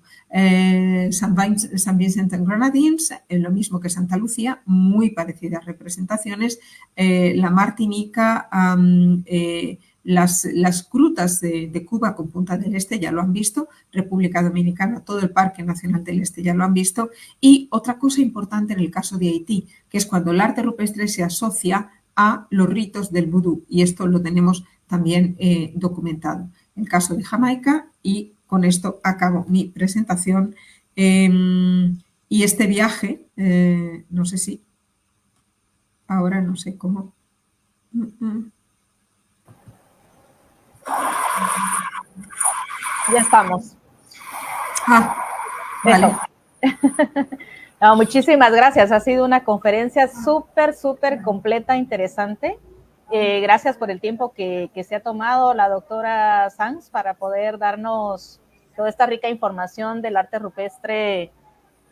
San Vincent and Grenadines, lo mismo que Santa Lucía, muy parecidas representaciones. La Martinica, las grutas de Cuba con Punta del Este, ya lo han visto, República Dominicana, todo el Parque Nacional del Este ya lo han visto. Y otra cosa importante en el caso de Haití, que es cuando el arte rupestre se asocia a los ritos del vudú, y esto lo tenemos también documentado. En el caso de Jamaica, y con esto acabo mi presentación. Y este viaje, no sé si, ahora no sé cómo. Ya estamos. Vale. No, muchísimas gracias. Ha sido una conferencia súper completa, interesante. Gracias por el tiempo que se ha tomado la doctora Sanz para poder darnos toda esta rica información del arte rupestre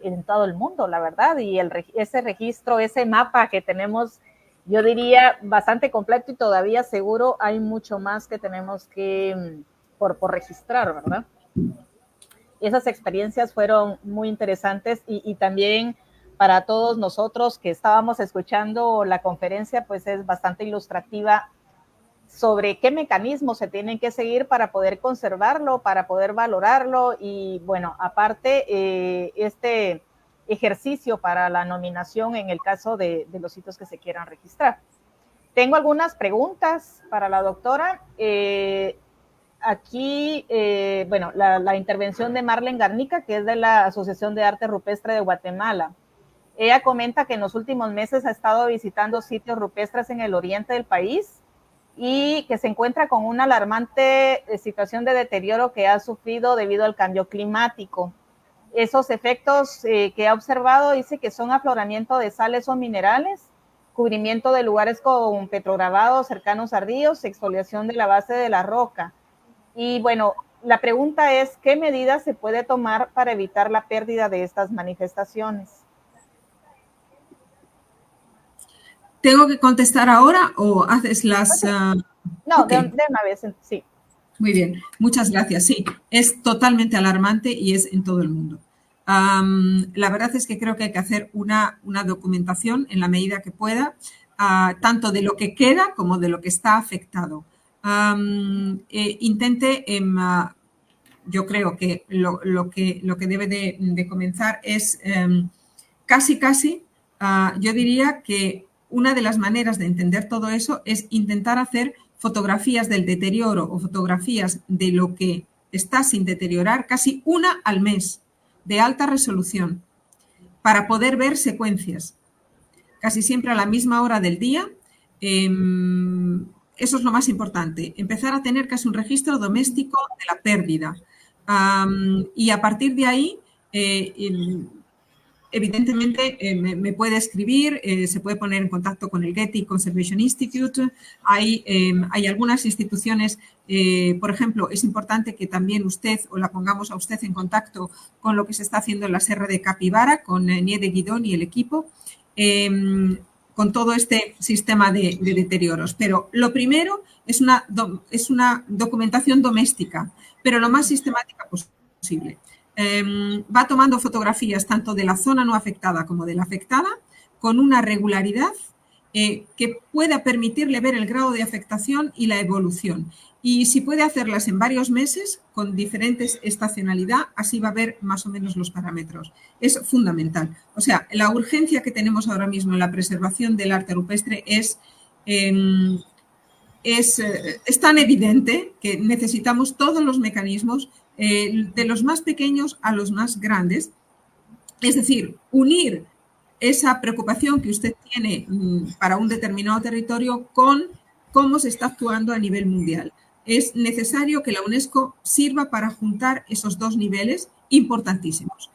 en todo el mundo, la verdad. Y ese registro, ese mapa que tenemos, yo diría, bastante completo, y todavía seguro hay mucho más que tenemos que por registrar, ¿verdad? Esas experiencias fueron muy interesantes, y también para todos nosotros que estábamos escuchando la conferencia, pues es bastante ilustrativa sobre qué mecanismos se tienen que seguir para poder conservarlo, para poder valorarlo. Y bueno, aparte, este ejercicio para la nominación en el caso de los sitios que se quieran registrar. Tengo algunas preguntas para la doctora. Aquí, bueno, la intervención de Marlene Garnica, que es de la Asociación de Arte Rupestre de Guatemala. Ella comenta que en los últimos meses ha estado visitando sitios rupestres en el oriente del país y que se encuentra con una alarmante situación de deterioro que ha sufrido debido al cambio climático. Esos efectos que ha observado, dice que son afloramiento de sales o minerales, cubrimiento de lugares con petrogravados cercanos a ríos, exfoliación de la base de la roca. Y bueno, la pregunta es, ¿qué medidas se puede tomar para evitar la pérdida de estas manifestaciones? ¿Tengo que contestar ahora o haces las...? No, okay. de una vez, sí. Muy bien, muchas gracias. Sí, es totalmente alarmante y es en todo el mundo. La verdad es que creo que hay que hacer una documentación en la medida que pueda, tanto de lo que queda como de lo que está afectado. Intente, yo creo que lo que debe de comenzar es casi, yo diría que una de las maneras de entender todo eso es intentar hacer fotografías del deterioro o fotografías de lo que está sin deteriorar, casi una al mes, de alta resolución, para poder ver secuencias, casi siempre a la misma hora del día. Eso es lo más importante, empezar a tener casi un registro doméstico de la pérdida. Y a partir de ahí, evidentemente me puede escribir, se puede poner en contacto con el Getty Conservation Institute. Hay algunas instituciones, por ejemplo, es importante que también usted o la pongamos a usted en contacto con lo que se está haciendo en la Serra de Capibara, con Niede Guidón y el equipo, con todo este sistema de deterioros. Pero lo primero es una documentación doméstica, pero lo más sistemática posible. Va tomando fotografías tanto de la zona no afectada como de la afectada con una regularidad que pueda permitirle ver el grado de afectación y la evolución. Y si puede hacerlas en varios meses con diferentes estacionalidad, así va a ver más o menos los parámetros. Es fundamental. O sea, la urgencia que tenemos ahora mismo en la preservación del arte rupestre es tan evidente que necesitamos todos los mecanismos, de los más pequeños a los más grandes, es decir, unir esa preocupación que usted tiene para un determinado territorio con cómo se está actuando a nivel mundial. Es necesario que la UNESCO sirva para juntar esos dos niveles importantísimos.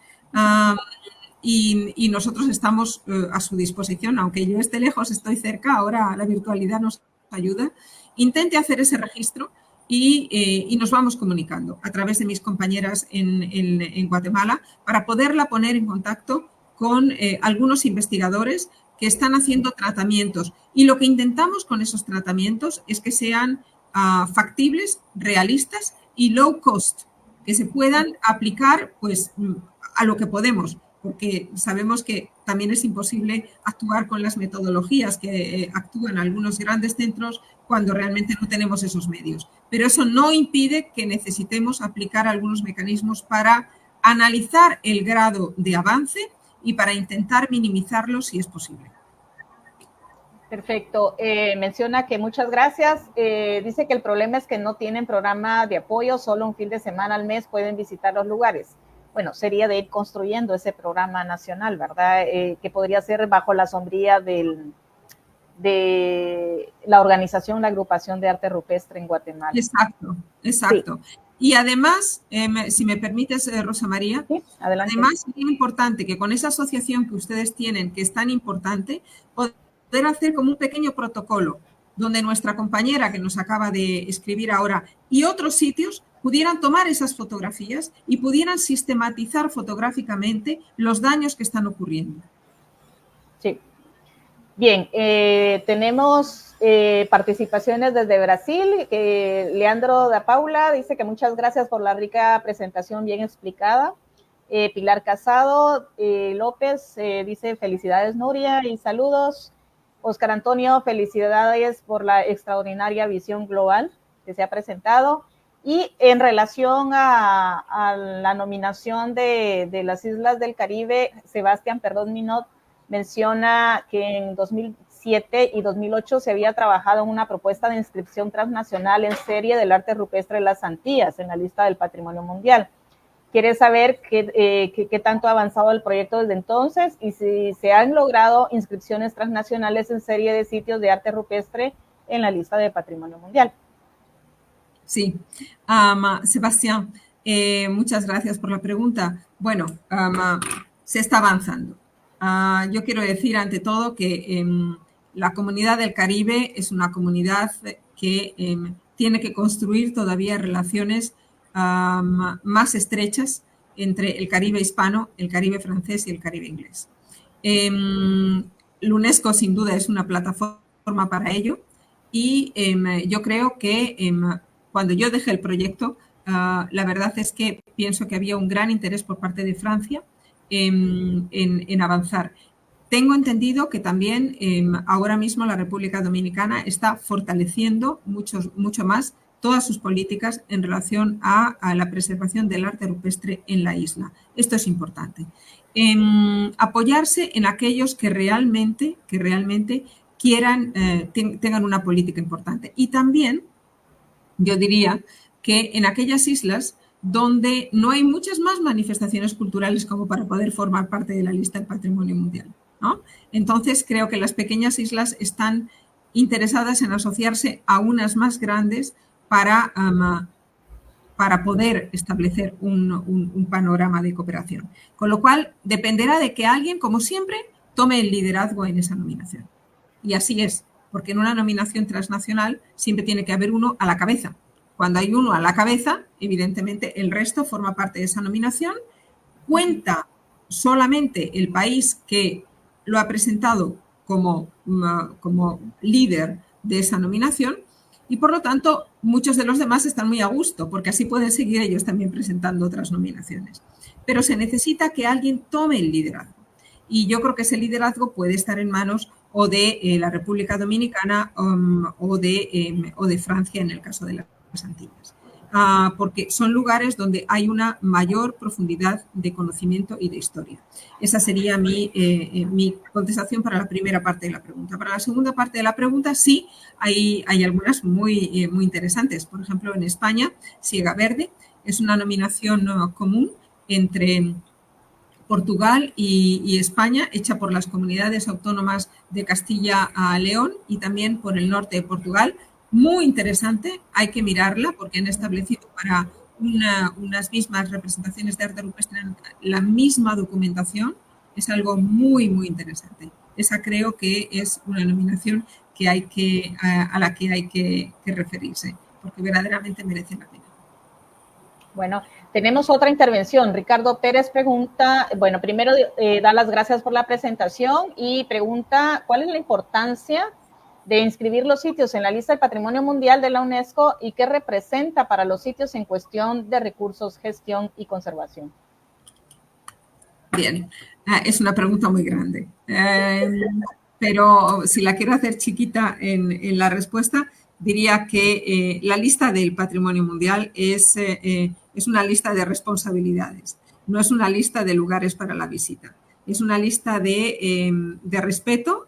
Y nosotros estamos a su disposición, aunque yo esté lejos, estoy cerca, ahora la virtualidad nos ayuda. Intente hacer ese registro y nos vamos comunicando a través de mis compañeras en Guatemala para poderla poner en contacto con algunos investigadores que están haciendo tratamientos. Y lo que intentamos con esos tratamientos es que sean factibles, realistas y low cost, que se puedan aplicar pues, a lo que podemos, porque sabemos que también es imposible actuar con las metodologías que actúan algunos grandes centros cuando realmente no tenemos esos medios. Pero eso no impide que necesitemos aplicar algunos mecanismos para analizar el grado de avance y para intentar minimizarlo si es posible. Perfecto. Menciona que muchas gracias. Dice que el problema es que no tienen programa de apoyo, solo un fin de semana al mes pueden visitar los lugares. Bueno, sería de ir construyendo ese programa nacional, ¿verdad? Que podría ser bajo la sombría de la organización, la agrupación de arte rupestre en Guatemala. Exacto, exacto. Sí. Y además, si me permites, Rosa María, sí, adelante. Además es importante que con esa asociación que ustedes tienen, que es tan importante, poder hacer como un pequeño protocolo donde nuestra compañera que nos acaba de escribir ahora y otros sitios pudieran tomar esas fotografías y pudieran sistematizar fotográficamente los daños que están ocurriendo. Sí. Bien, tenemos participaciones desde Brasil. Leandro da Paula dice que muchas gracias por la rica presentación bien explicada. Pilar Casado López dice felicidades Nuria y saludos. Oscar Antonio, felicidades por la extraordinaria visión global que se ha presentado. Y en relación a la nominación de las Islas del Caribe, Sebastián Minot menciona que en 2007 y 2008 se había trabajado en una propuesta de inscripción transnacional en serie del arte rupestre de las Antillas en la lista del Patrimonio Mundial. Quiere saber qué tanto ha avanzado el proyecto desde entonces y si se han logrado inscripciones transnacionales en serie de sitios de arte rupestre en la lista de Patrimonio Mundial. Sí, Sebastián, muchas gracias por la pregunta. Bueno, se está avanzando. Yo quiero decir ante todo que la comunidad del Caribe es una comunidad que tiene que construir todavía relaciones más estrechas entre el Caribe hispano, el Caribe francés y el Caribe inglés. La UNESCO sin duda es una plataforma para ello y yo creo que cuando yo dejé el proyecto, la verdad es que pienso que había un gran interés por parte de Francia en avanzar. Tengo entendido que también ahora mismo la República Dominicana está fortaleciendo mucho más todas sus políticas en relación a la preservación del arte rupestre en la isla. Esto es importante. Apoyarse en aquellos que realmente quieran, tengan una política importante. Y también, yo diría que en aquellas islas donde no hay muchas más manifestaciones culturales como para poder formar parte de la lista del Patrimonio Mundial, ¿no? Entonces, creo que las pequeñas islas están interesadas en asociarse a unas más grandes para poder establecer un panorama de cooperación. Con lo cual, dependerá de que alguien, como siempre, tome el liderazgo en esa nominación. Y así es, porque en una nominación transnacional siempre tiene que haber uno a la cabeza. Cuando hay uno a la cabeza, evidentemente el resto forma parte de esa nominación. Cuenta solamente el país que lo ha presentado como líder de esa nominación y, por lo tanto, muchos de los demás están muy a gusto porque así pueden seguir ellos también presentando otras nominaciones. Pero se necesita que alguien tome el liderazgo y yo creo que ese liderazgo puede estar en manos o de la República Dominicana o de Francia en el caso de las Antillas. Porque son lugares donde hay una mayor profundidad de conocimiento y de historia. Esa sería mi contestación para la primera parte de la pregunta. Para la segunda parte de la pregunta, sí, hay algunas muy interesantes. Por ejemplo, en España, Siega Verde es una nominación común entre Portugal y España, hecha por las comunidades autónomas de Castilla a León y también por el norte de Portugal. Muy interesante, hay que mirarla porque han establecido para unas mismas representaciones de arte rupestre la misma documentación. Es algo muy interesante. Esa creo que es una nominación a la que hay que referirse porque verdaderamente merece la pena. Bueno, tenemos otra intervención. Ricardo Pérez pregunta, bueno, primero da las gracias por la presentación y pregunta cuál es la importancia de inscribir los sitios en la lista del Patrimonio Mundial de la UNESCO y qué representa para los sitios en cuestión de recursos, gestión y conservación. Bien, es una pregunta muy grande, pero si la quiero hacer chiquita en la respuesta, diría que la lista del patrimonio mundial es una lista de responsabilidades, no es una lista de lugares para la visita. Es una lista de respeto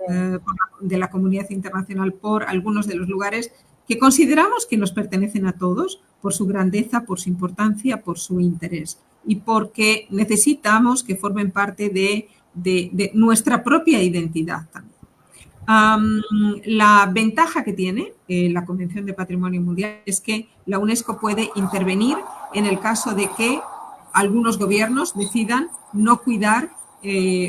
de la comunidad internacional por algunos de los lugares que consideramos que nos pertenecen a todos por su grandeza, por su importancia, por su interés y porque necesitamos que formen parte de nuestra propia identidad también. La ventaja que tiene la Convención de Patrimonio Mundial es que la UNESCO puede intervenir en el caso de que algunos gobiernos decidan no cuidar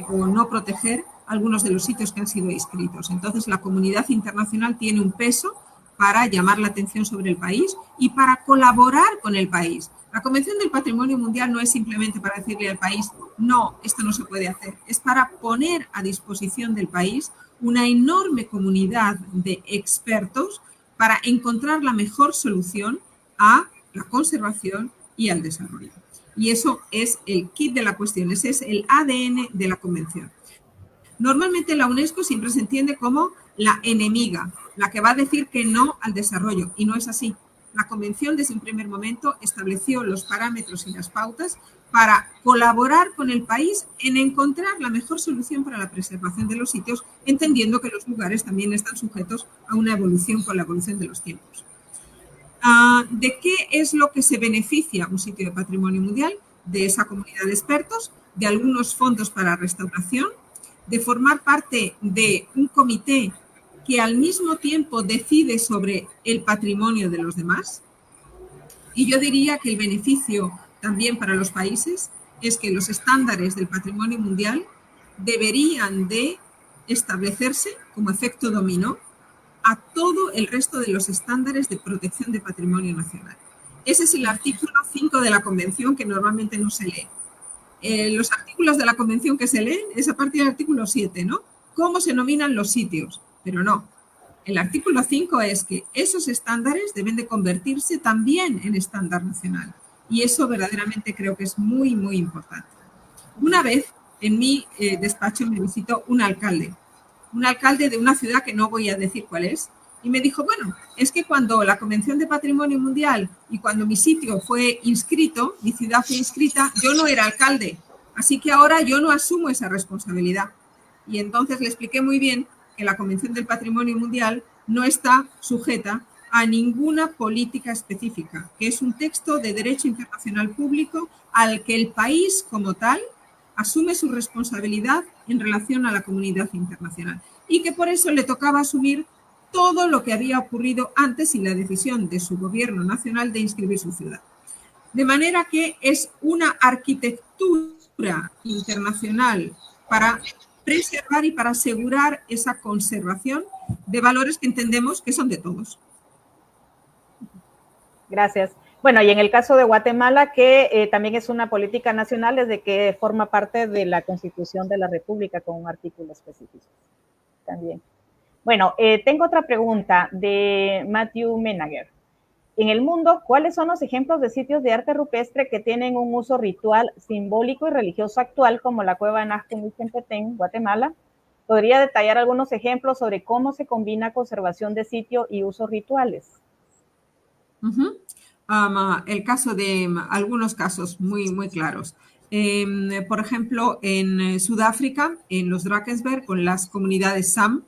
o no proteger algunos de los sitios que han sido inscritos. Entonces, la comunidad internacional tiene un peso para llamar la atención sobre el país y para colaborar con el país. La Convención del Patrimonio Mundial no es simplemente para decirle al país, no, esto no se puede hacer, es para poner a disposición del país una enorme comunidad de expertos para encontrar la mejor solución a la conservación y al desarrollo. Y eso es el kit de la cuestión, ese es el ADN de la Convención. Normalmente la UNESCO siempre se entiende como la enemiga, la que va a decir que no al desarrollo, y no es así. La Convención desde un primer momento estableció los parámetros y las pautas para colaborar con el país en encontrar la mejor solución para la preservación de los sitios, entendiendo que los lugares también están sujetos a una evolución con la evolución de los tiempos. ¿De qué es lo que se beneficia un sitio de patrimonio mundial? De esa comunidad de expertos, de algunos fondos para restauración, de formar parte de un comité que al mismo tiempo decide sobre el patrimonio de los demás. Y yo diría que el beneficio también para los países es que los estándares del patrimonio mundial deberían de establecerse como efecto dominó a todo el resto de los estándares de protección de patrimonio nacional. Ese es el artículo 5 de la Convención que normalmente no se lee. Los artículos de la Convención que se leen es a partir del artículo 7, ¿no? ¿Cómo se nominan los sitios? Pero no. El artículo 5 es que esos estándares deben de convertirse también en estándar nacional. Y eso verdaderamente creo que es muy, muy importante. Una vez en mi despacho me visitó un alcalde de una ciudad que no voy a decir cuál es, y me dijo, bueno, es que cuando la Convención de Patrimonio Mundial y cuando mi sitio fue inscrito, mi ciudad fue inscrita, yo no era alcalde, así que ahora yo no asumo esa responsabilidad. Y entonces le expliqué muy bien que la Convención del Patrimonio Mundial no está sujeta a ninguna política específica, que es un texto de derecho internacional público al que el país como tal asume su responsabilidad en relación a la comunidad internacional y que por eso le tocaba asumir todo lo que había ocurrido antes y la decisión de su gobierno nacional de inscribir su ciudad. De manera que es una arquitectura internacional para preservar y para asegurar esa conservación de valores que entendemos que son de todos. Gracias. Bueno, y en el caso de Guatemala, que también es una política nacional desde que forma parte de la Constitución de la República con un artículo específico también. Bueno, tengo otra pregunta de Matthew Menager. En el mundo, ¿cuáles son los ejemplos de sitios de arte rupestre que tienen un uso ritual, simbólico y religioso actual, como la cueva de Nazca en Petén, Guatemala? ¿Podría detallar algunos ejemplos sobre cómo se combina conservación de sitio y usos rituales? El caso de algunos casos muy, muy claros. Por ejemplo, en Sudáfrica, en los Drakensberg, con las comunidades Sam,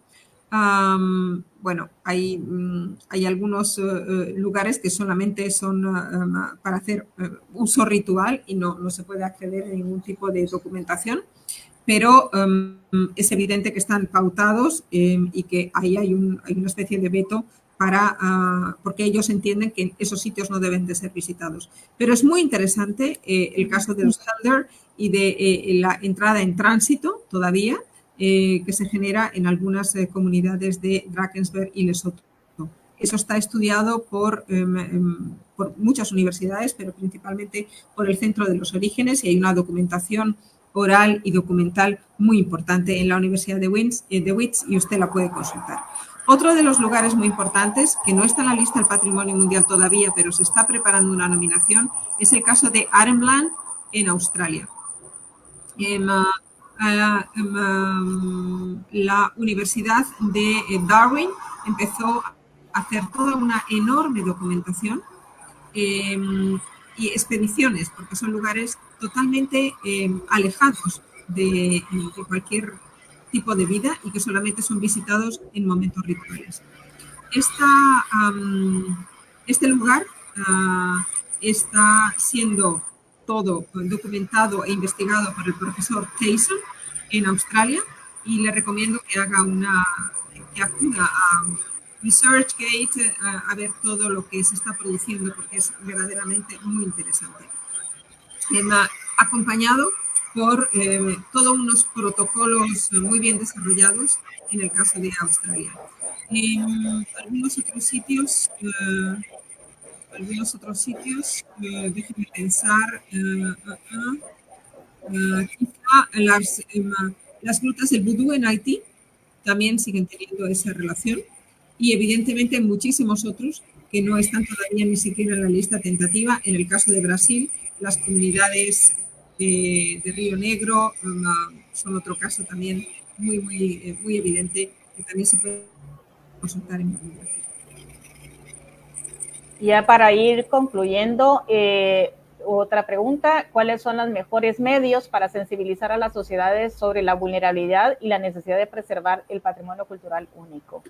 bueno, hay algunos lugares que solamente son para hacer uso ritual y no se puede acceder a ningún tipo de documentación, pero es evidente que están pautados y que ahí hay una especie de veto porque ellos entienden que esos sitios no deben de ser visitados. Pero es muy interesante el caso de los Thunder y de la entrada en tránsito todavía, que se genera en algunas comunidades de Drakensberg y Lesoto. Eso está estudiado por muchas universidades, pero principalmente por el Centro de los Orígenes, y hay una documentación oral y documental muy importante en la Universidad de Wits, y usted la puede consultar. Otro de los lugares muy importantes, que no está en la lista del Patrimonio Mundial todavía, pero se está preparando una nominación, es el caso de Arnhem en Australia. La Universidad de Darwin empezó hacer toda una enorme documentación y expediciones, porque son lugares totalmente alejados de cualquier tipo de vida y que solamente son visitados en momentos rituales. Este lugar está siendo todo documentado e investigado por el profesor Tyson en Australia y le recomiendo que acuda a ResearchGate a ver todo lo que se está produciendo porque es verdaderamente muy interesante. Acompañado por todos unos protocolos muy bien desarrollados en el caso de Australia. En algunos otros sitios, déjenme pensar, quizá las grutas del vudú en Haití también siguen teniendo esa relación y evidentemente hay muchísimos otros que no están todavía ni siquiera en la lista tentativa. En el caso de Brasil, las comunidades de Río Negro son otro caso también muy evidente que también se puede consultar en bibliografía. Ya para ir concluyendo, otra pregunta, ¿cuáles son los mejores medios para sensibilizar a las sociedades sobre la vulnerabilidad y la necesidad de preservar el patrimonio cultural único?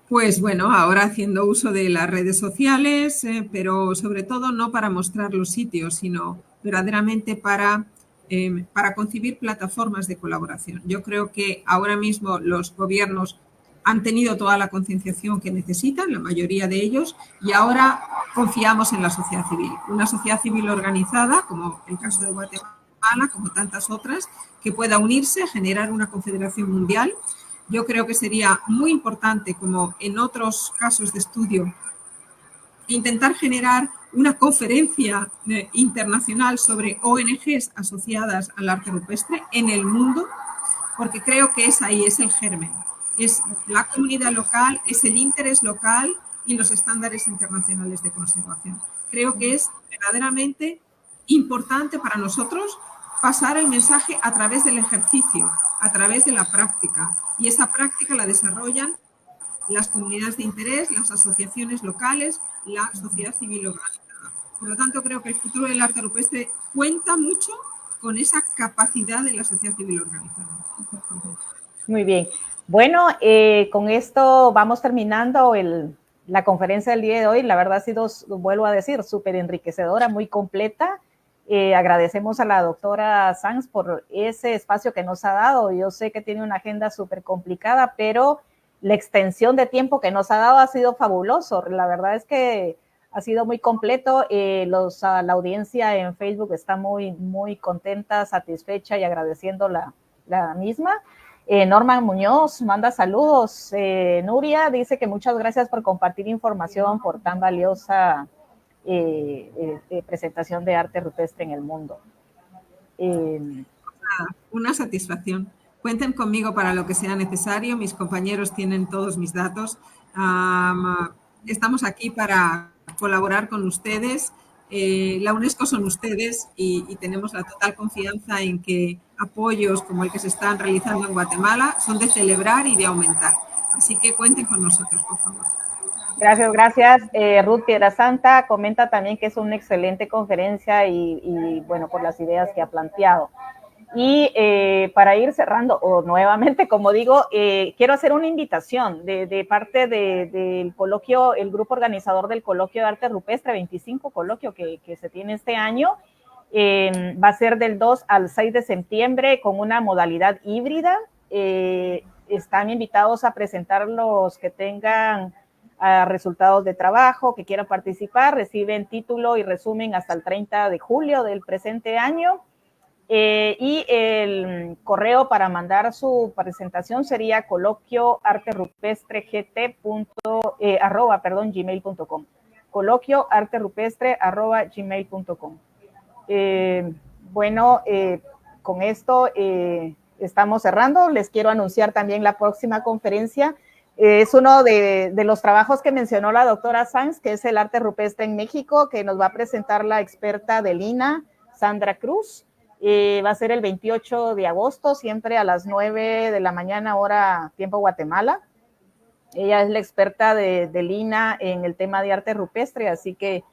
Pues bueno, ahora haciendo uso de las redes sociales, pero sobre todo no para mostrar los sitios, sino verdaderamente para concebir plataformas de colaboración. Yo creo que ahora mismo los gobiernos han tenido toda la concienciación que necesitan, la mayoría de ellos, y ahora confiamos en la sociedad civil. Una sociedad civil organizada, como el caso de Guatemala, como tantas otras, que pueda unirse, generar una confederación mundial. Yo creo que sería muy importante, como en otros casos de estudio, intentar generar una conferencia internacional sobre ONGs asociadas al arte rupestre en el mundo, porque creo que es ahí, es el germen. Es la comunidad local, es el interés local y los estándares internacionales de conservación. Creo que es verdaderamente importante para nosotros pasar el mensaje a través del ejercicio, a través de la práctica. Y esa práctica la desarrollan las comunidades de interés, las asociaciones locales, la sociedad civil organizada. Por lo tanto, creo que el futuro del arte rupestre cuenta mucho con esa capacidad de la sociedad civil organizada. Muy bien. Bueno, con esto vamos terminando la conferencia del día de hoy. La verdad ha sido, vuelvo a decir, súper enriquecedora, muy completa. Agradecemos a la doctora Sanz por ese espacio que nos ha dado. Yo sé que tiene una agenda súper complicada, pero la extensión de tiempo que nos ha dado ha sido fabuloso. La verdad es que ha sido muy completo. La audiencia en Facebook está muy contenta, satisfecha y agradeciendo la misma. Norman Muñoz manda saludos. Nuria dice que muchas gracias por compartir información por tan valiosa presentación de arte rupestre en el mundo. Una satisfacción. Cuenten conmigo para lo que sea necesario. Mis compañeros tienen todos mis datos. Estamos aquí para colaborar con ustedes. La UNESCO son ustedes y tenemos la total confianza en que apoyos como el que se están realizando en Guatemala son de celebrar y de aumentar. Así que cuenten con nosotros, por favor. Gracias. Ruth Piedrasanta comenta también que es una excelente conferencia y bueno, por las ideas que ha planteado. Y para ir cerrando, nuevamente, como digo, quiero hacer una invitación de parte del coloquio, el grupo organizador del coloquio de arte rupestre, 25 coloquio que se tiene este año. Va a ser del 2 al 6 de septiembre con una modalidad híbrida. Están invitados a presentar los que tengan resultados de trabajo, que quieran participar, reciben título y resumen hasta el 30 de julio del presente año. Y el correo para mandar su presentación sería coloquioarterupestre@gmail.com. coloquioarterupestre@gmail.com. Bueno, con esto estamos cerrando. Les quiero anunciar también la próxima conferencia. Es uno de los trabajos que mencionó la doctora Sanz, que es el arte rupestre en México, que nos va a presentar la experta del INAH, Sandra Cruz. Va a ser el 28 de agosto, siempre a las 9 de la mañana, hora tiempo Guatemala. Ella es la experta del INA en el tema de arte rupestre, así que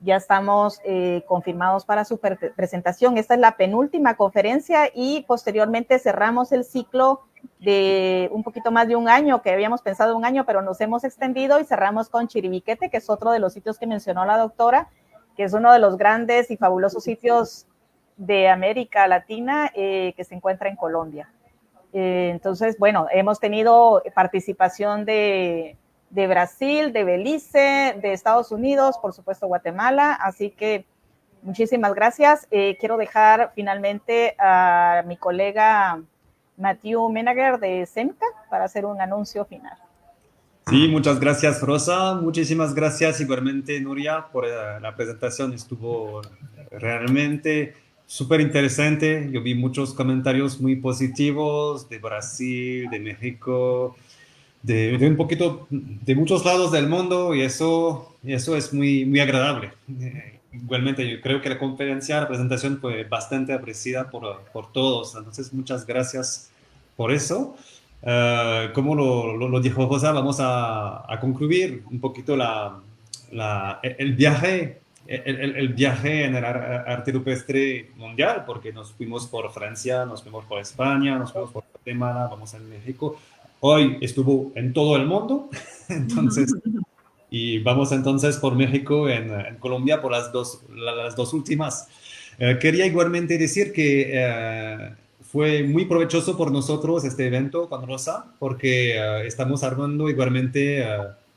ya estamos confirmados para su presentación. Esta es la penúltima conferencia y posteriormente cerramos el ciclo de un poquito más de un año, que habíamos pensado un año, pero nos hemos extendido y cerramos con Chiribiquete, que es otro de los sitios que mencionó la doctora, que es uno de los grandes y fabulosos sitios de América Latina que se encuentra en Colombia. Entonces, bueno, hemos tenido participación de Brasil, de Belice, de Estados Unidos, por supuesto Guatemala, así que muchísimas gracias. Quiero dejar finalmente a mi colega Matthew Menager de SEMCA para hacer un anuncio final. Sí, muchas gracias, Rosa. Muchísimas gracias igualmente, Nuria, por la presentación. Estuvo realmente súper interesante. Yo vi muchos comentarios muy positivos de Brasil, de México, de un poquito de muchos lados del mundo y eso es muy agradable. Igualmente, yo creo que la presentación fue bastante apreciada por todos. Entonces, muchas gracias por eso. Como lo dijo Rosa, vamos a concluir un poquito el viaje, el viaje en el arte rupestre mundial, porque nos fuimos por Francia, nos fuimos por España, nos fuimos por Guatemala, vamos a México. Hoy estuvo en todo el mundo, entonces, y vamos entonces por México, en Colombia, por las dos últimas. Quería igualmente decir que fue muy provechoso por nosotros este evento con Rosa, porque estamos armando igualmente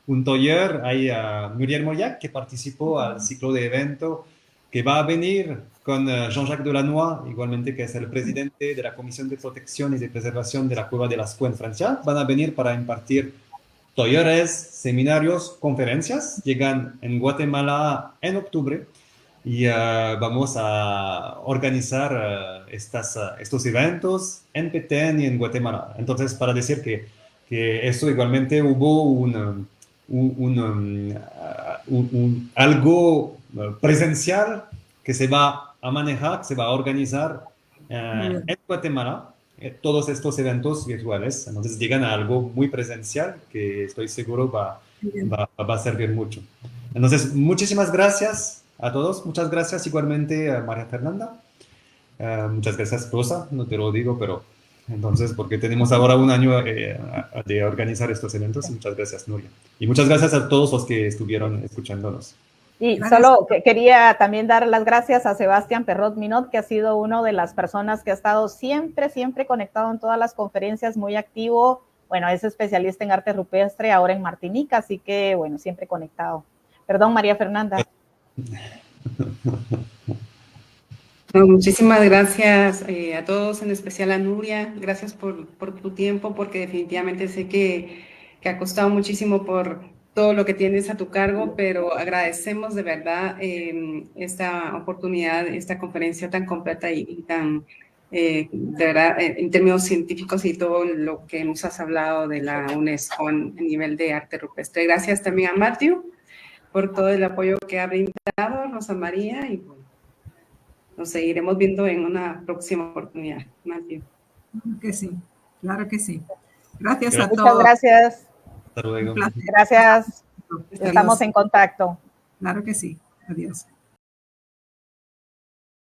un taller. Hay Muriel Moyac, que participó al ciclo de evento, que va a venir con Jean-Jacques Delannoy, igualmente que es el presidente de la Comisión de Protección y de Preservación de la Cueva de Lascaux en Francia. Van a venir para impartir talleres, seminarios, conferencias. Llegan en Guatemala en octubre. Y vamos a organizar estos eventos en Petén y en Guatemala. Entonces, para decir que eso igualmente hubo algo presencial que se va a manejar, se va a organizar en Guatemala. Todos estos eventos virtuales, entonces llegan a algo muy presencial que estoy seguro va a servir mucho. Entonces, muchísimas gracias a todos. Muchas gracias igualmente a María Fernanda. Muchas gracias, Rosa. No te lo digo, pero entonces, porque tenemos ahora un año de organizar estos eventos. Muchas gracias, Nuria. Y muchas gracias a todos los que estuvieron escuchándonos. Y solo quería también dar las gracias a Sebastián Perrot Minot, que ha sido una de las personas que ha estado siempre conectado en todas las conferencias, muy activo. Bueno, es especialista en arte rupestre ahora en Martinica, así que, bueno, siempre conectado. Perdón, María Fernanda. No, muchísimas gracias a todos, en especial a Nuria. Gracias por tu tiempo, porque definitivamente sé que ha costado muchísimo por todo lo que tienes a tu cargo, pero agradecemos de verdad esta oportunidad, esta conferencia tan completa y tan, de verdad, en términos científicos y todo lo que nos has hablado de la UNESCO en nivel de arte rupestre. Gracias también a Matthew por todo el apoyo que ha brindado, Rosa María, y bueno, nos seguiremos viendo en una próxima oportunidad. Matthew. Que sí, claro que sí. Gracias a todos. Muchas gracias. Hasta luego. Gracias. Estamos en contacto. Claro que sí. Adiós.